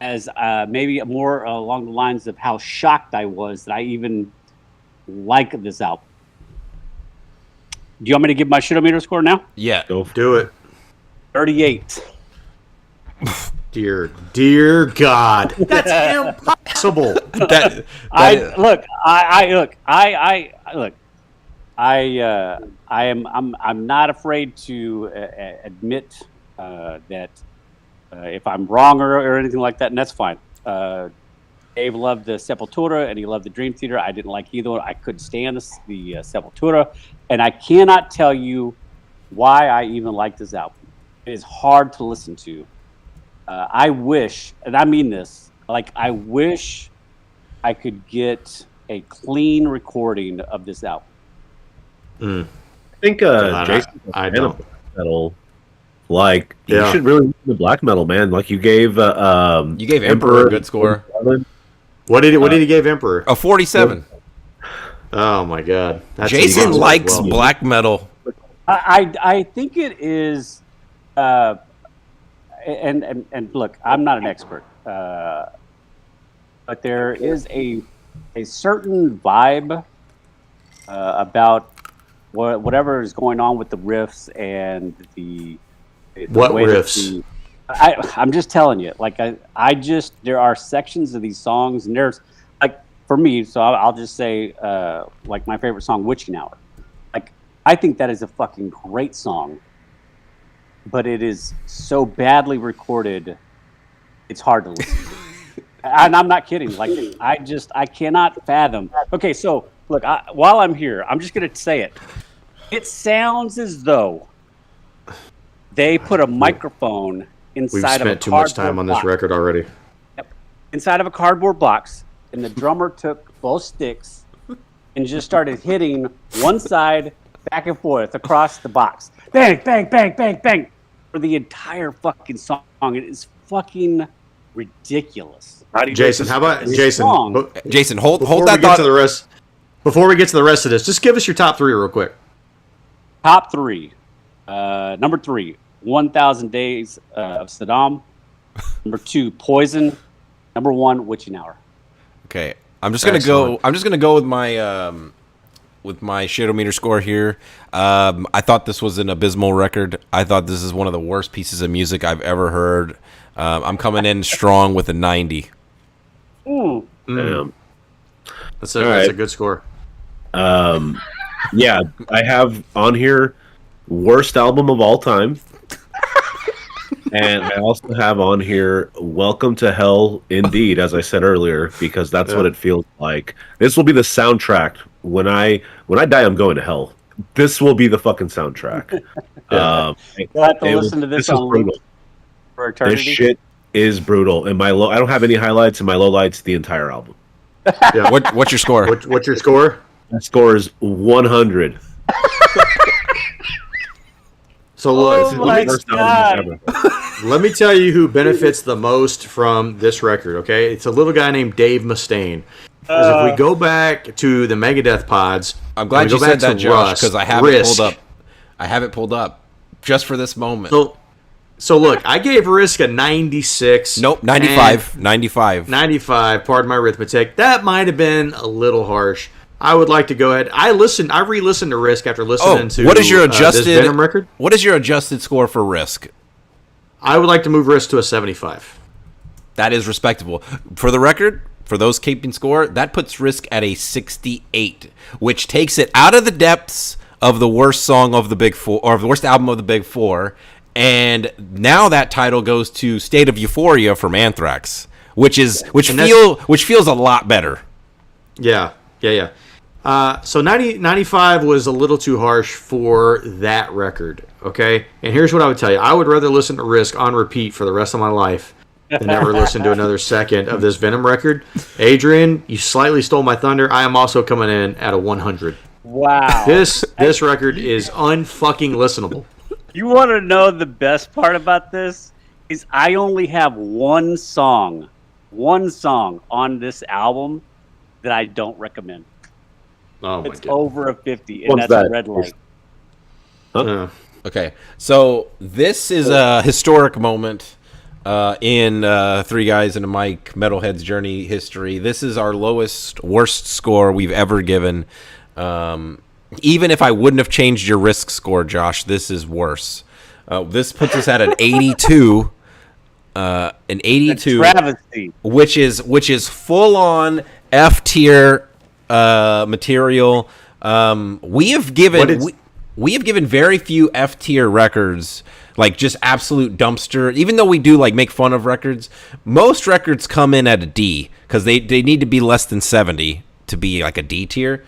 as maybe more along the lines of how shocked I was that I even like this album. Do you want me to give my shitometer score now? Yeah. Do it. 38. Dear God, that's impossible. I'm not afraid to admit that if I'm wrong or anything like that, and that's fine. Dave loved the Sepultura and he loved the Dream Theater. I didn't like either one. I couldn't stand the Sepultura, and I cannot tell you why I even like this album. It is hard to listen to. I wish, and I mean this, I wish I could get a clean recording of this album. I think Jason, I don't. Metal, you should really listen to black metal, man. Like you gave Emperor a good score. What did he give Emperor? A 47. Oh my God, Jason likes black metal. I think it is. And look, I'm not an expert, but there is a certain vibe about whatever is going on with the riffs and the what way riffs. I'm just telling you, I just there are sections of these songs, and there's for me, so I'll just say my favorite song, Witching Hour. I think that is a fucking great song. But it is so badly recorded, it's hard to listen to. And I'm not kidding. I cannot fathom. Okay, so look, while I'm here, I'm just going to say it. It sounds as though they put a microphone inside of a cardboard box. We've spent too much time on this record already. Yep. Inside of a cardboard box, and the drummer took both sticks and just started hitting one side back and forth across the box. Bang, bang, bang, bang, bang. For the entire fucking song. It is fucking ridiculous. Jason, how about Jason? Jason, hold that thought. Before we get to the rest of this, just give us your top three real quick. Top three. Number 3, 1,000 Days of Saddam. Number 2, Poison. Number 1, Witching Hour. Okay, I'm just gonna go with my shitometer score here. I thought this was an abysmal record. I thought this is one of the worst pieces of music I've ever heard. I'm coming in strong with a 90. Damn. That's a good score. Yeah, I have on here worst album of all time. And I also have on here Welcome to Hell Indeed, as I said earlier, because that's what it feels like. This will be the soundtrack. When I die, I'm going to hell. This will be the fucking soundtrack. You'll have to listen to this on loop for eternity. This shit is brutal. And I don't have any highlights, and my lowlights the entire album. Yeah. What's your score? What's your score? My score is 100. So look, God. let me tell you who benefits the most from this record, okay? It's a little guy named Dave Mustaine. Because if we go back to the Megadeth pods, I'm glad you said that, Josh, because I have it pulled up. I have it pulled up just for this moment. So look, I gave Risk a 96. Nope, 95. 95. 95, pardon my arithmetic. That might have been a little harsh. I would like to go ahead. I re-listened to Risk after listening to what is your adjusted this Venom record. What is your adjusted score for Risk? I would like to move Risk to a 75. That is respectable. For the record, for those keeping score, that puts Risk at a 68, which takes it out of the depths of the worst song of the Big Four, or the worst album of the Big Four, and now that title goes to State of Euphoria from Anthrax, which feels a lot better. Yeah. So 95 was a little too harsh for that record, okay? And here's what I would tell you. I would rather listen to Risk on repeat for the rest of my life than ever listen to another second of this Venom record. Adrian, you slightly stole my thunder. I am also coming in at a 100. Wow. This record is unfucking listenable. You want to know the best part about this? Is I only have one song on this album that I don't recommend. Oh my it's God. over a 50, and What's that's that? a Red Light. Huh? Okay, so this is a historic moment in Three Guys and a Mic Metalhead's Journey history. This is our worst score we've ever given. Even if I wouldn't have changed your risk score, Josh, this is worse. This puts us at an 82. An 82, travesty. which is full on F tier material. We have given very few F tier records, like just absolute dumpster. Even though we do like make fun of records, most records come in at a D because they need to be less than 70 to be like a D tier.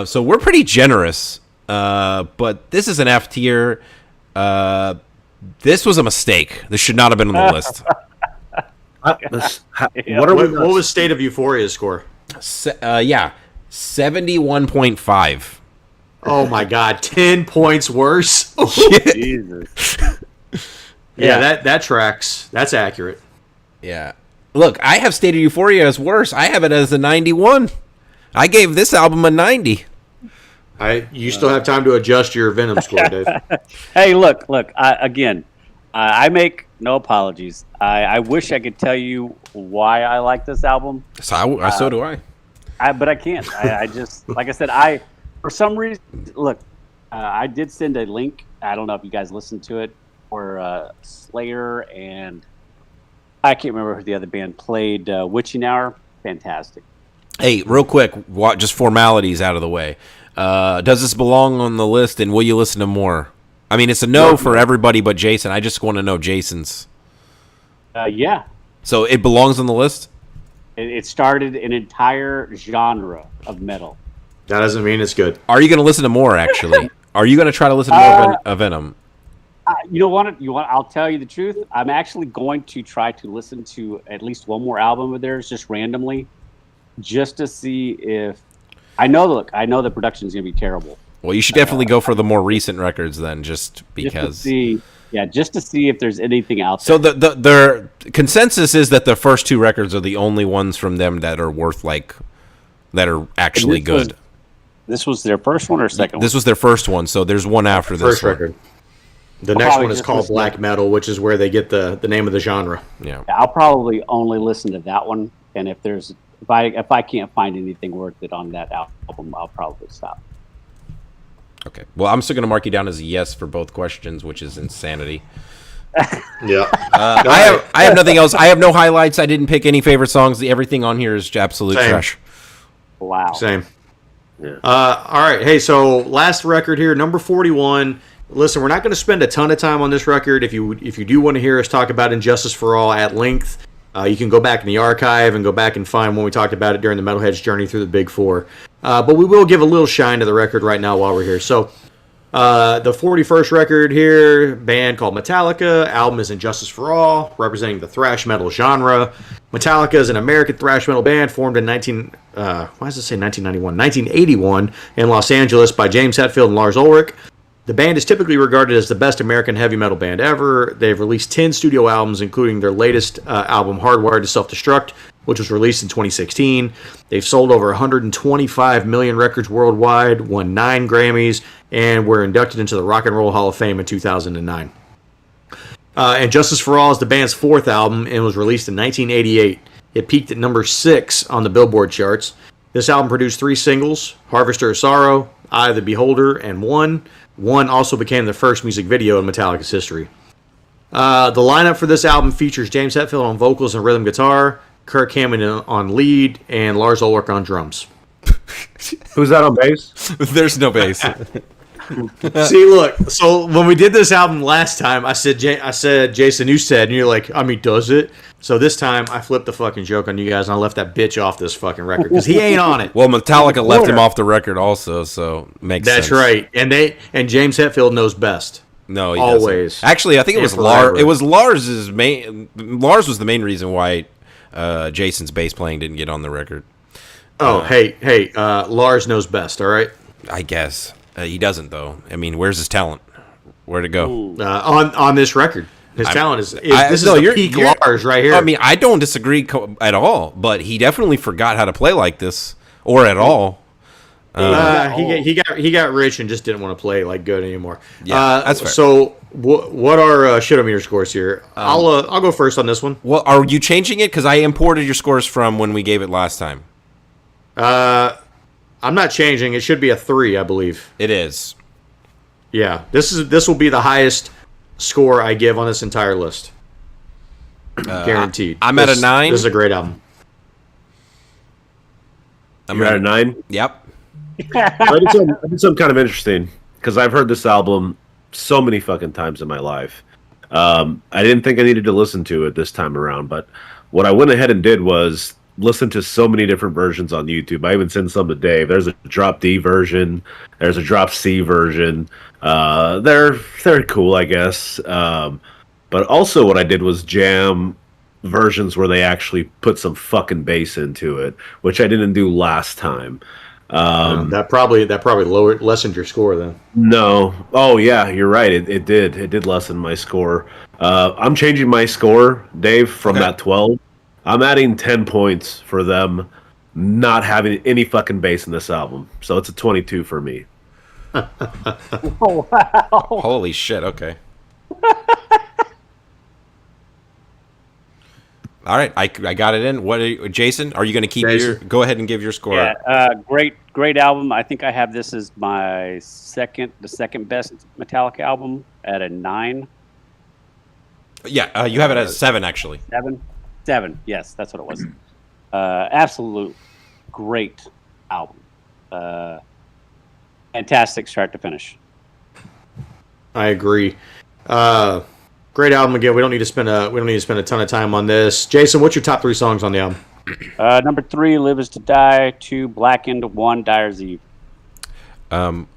So we're pretty generous, but this is an F tier. This was a mistake. This should not have been on the list. What was State of Euphoria's score? 71.5. Oh my God, 10 points worse. Jesus. Yeah, that tracks. That's accurate. Yeah. Look, I have State of Euphoria as worse. I have it as a 91. I gave this album a 90. You still have time to adjust your Venom score, Dave. Hey, look. I make no apologies. I wish I could tell you why I like this album. So do I. But I can't. I just, like I said, for some reason, look, I did send a link. I don't know if you guys listened to it, where Slayer and I can't remember who the other band played. Witching Hour, fantastic. Hey, real quick, just formalities out of the way. Does this belong on the list, and will you listen to more? I mean, it's a no for everybody but Jason. I just want to know Jason's. Yeah. So it belongs on the list? It started an entire genre of metal. That doesn't mean it's good. Are you going to listen to more, actually? Are you going to try to listen to more of Venom? You know what? I'll tell you the truth. I'm actually going to try to listen to at least one more album of theirs, just randomly, just to see if I know the production is going to be terrible. Well, you should definitely go for the more recent records then, just because. Just to see if there's anything out So there. their consensus is that the first two records are the only ones from them that are that are actually good. This was their first one or second one? This was their first one, so there's one after this first record. The next one is called Black Metal, which is where they get the name of the genre. Yeah. I'll probably only listen to that one, and if I can't find anything worth it on that album, I'll probably stop. Okay. Well, I'm still going to mark you down as a yes for both questions, which is insanity. Yeah. I have nothing else. I have no highlights. I didn't pick any favorite songs. Everything on here is absolute trash. Wow. Same. Yeah. All right. Hey, so last record here, number 41. Listen, we're not going to spend a ton of time on this record. If you do want to hear us talk about Injustice for All at length, you can go back in the archive and go back and find when we talked about it during the Metalhead's journey through the Big Four. But we will give a little shine to the record right now while we're here. So the 41st record here, band called Metallica. Album is Injustice for All, representing the thrash metal genre. Metallica is an American thrash metal band formed in 1981 in Los Angeles by James Hetfield and Lars Ulrich. The band is typically regarded as the best American heavy metal band ever. They've released 10 studio albums, including their latest album, Hardwired to Self-Destruct, which was released in 2016. They've sold over 125 million records worldwide, won 9 Grammys, and were inducted into the Rock and Roll Hall of Fame in 2009. And Justice for All is the band's 4th album and was released in 1988. It peaked at number 6 on the Billboard charts. This album produced 3 singles, Harvester of Sorrow, Eye of the Beholder, and One. One also became the first music video in Metallica's history. The lineup for this album features James Hetfield on vocals and rhythm guitar, Kirk Hammond on lead, and Lars Ulrich on drums. Who's that on bass? There's no bass. See, look. So when we did this album last time, I said Jason Newsted, and you're like, I mean, does it? So this time I flipped the fucking joke on you guys, and I left that bitch off this fucking record because he ain't on it. Well, Metallica left him off the record also, so makes sense. That's right, and James Hetfield knows best. No, he always. doesn't. Actually, I think it was Lars. It was Lars's main. Lars was the main reason why Jason's bass playing didn't get on the record. Oh, hey, Lars knows best. All right. I guess he doesn't though. I mean, where's his talent? Where'd it go? On this record, his talent is the peak Lars right here. I mean, I don't disagree at all, but he definitely forgot how to play like this or at all. He got rich and just didn't want to play like good anymore. Yeah, that's fair. So what are shit-o-meter scores here? I'll go first on this one. Well, are you changing it? Because I imported your scores from when we gave it last time. I'm not changing. It should be a 3, I believe. It is. Yeah, this will be the highest score I give on this entire list. Guaranteed. I'm at a 9. This is a great album. You're at a 9? Yep. I did something kind of interesting because I've heard this album so many fucking times in my life. I didn't think I needed to listen to it this time around, but what I went ahead and did was listen to so many different versions on YouTube. I even sent some to Dave. There's a drop D version. There's a drop C version. They're cool, I guess. But also what I did was jam versions where they actually put some fucking bass into it, which I didn't do last time. That probably lessened your score then. No. Oh yeah, you're right. It did lessen my score. I'm changing my score, Dave, from that 12. I'm adding 10 points for them not having any fucking bass in this album. So it's a 22 for me. Oh, wow. Holy shit, okay. All right, I got it in. Jason, are you going to keep go ahead and give your score? Yeah, great album. I think I have this as the second best Metallica album at a 9. Yeah, you have it as 7 actually. 7. Yes, that's what it was. Absolute great album. Fantastic start to finish. I agree. Great album again. We don't need to spend a ton of time on this. Jason, what's your top 3 songs on the album? Number 3, Live Is to Die. 2, Blackened. 1, Dyer's Eve. Well,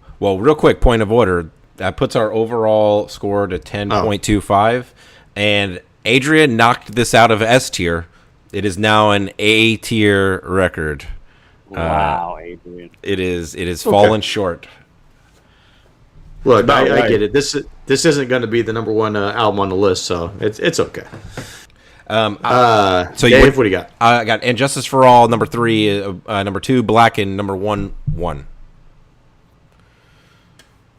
real quick, point of order. That puts our overall score to 10.25, and Adrian knocked this out of S tier. It is now an A tier record. Wow, Adrian. It is fallen short. Look, I get it. This isn't going to be the number 1 album on the list, so it's okay. So Dave, what do you got? I got And Justice for All, number 3, number 2, Black, and number 1.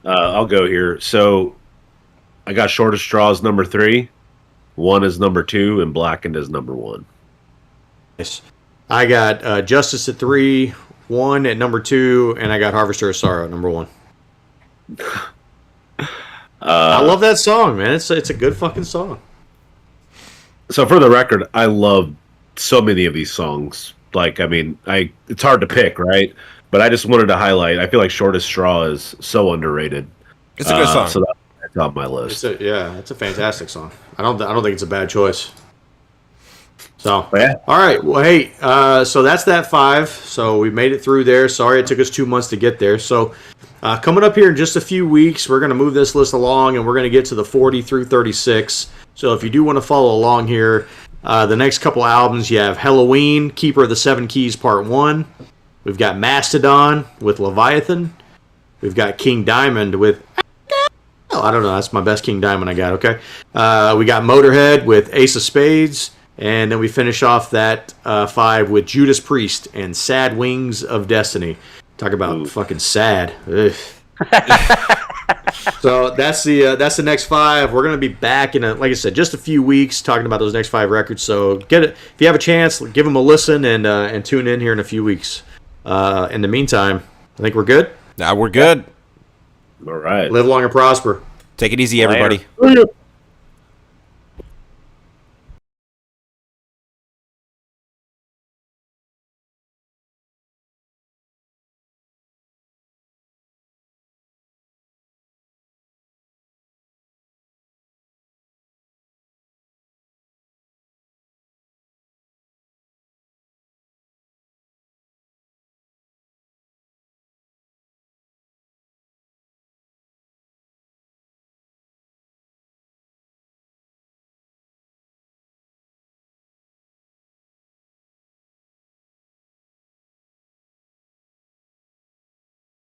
I'll go here. So I got Shortest Straws number 3, 1 is number 2, and Blackened is number 1. Nice. I got Justice at 3, 1 at number 2, and I got Harvester of Sorrow at number 1. I love that song, man. It's a good fucking song. So for the record, I love so many of these songs. Like, I mean, it's hard to pick, right? But I just wanted to highlight. I feel like Shortest Straw is so underrated. It's a good song. So that's on my list. It's a fantastic song. I don't think it's a bad choice. So yeah. All right. Well, hey. So that's that 5. So we made it through there. Sorry it took us 2 months to get there. So coming up here in just a few weeks, we're going to move this list along, and we're going to get to the 40 through 36. So if you do want to follow along here, the next couple albums, you have Halloween, Keeper of the Seven Keys, Part 1. We've got Mastodon with Leviathan. We've got King Diamond with... Oh, I don't know. That's my best King Diamond I got, okay? We got Motorhead with Ace of Spades. And then we finish off that 5 with Judas Priest and Sad Wings of Destiny. Talk about fucking sad. So that's the next 5. We're gonna be back in like I said, just a few weeks talking about those next 5 records. So get it if you have a chance, give them a listen and tune in here in a few weeks. In the meantime, I think we're good. Now we're good. All right. Live long and prosper. Take it easy, everybody. Later.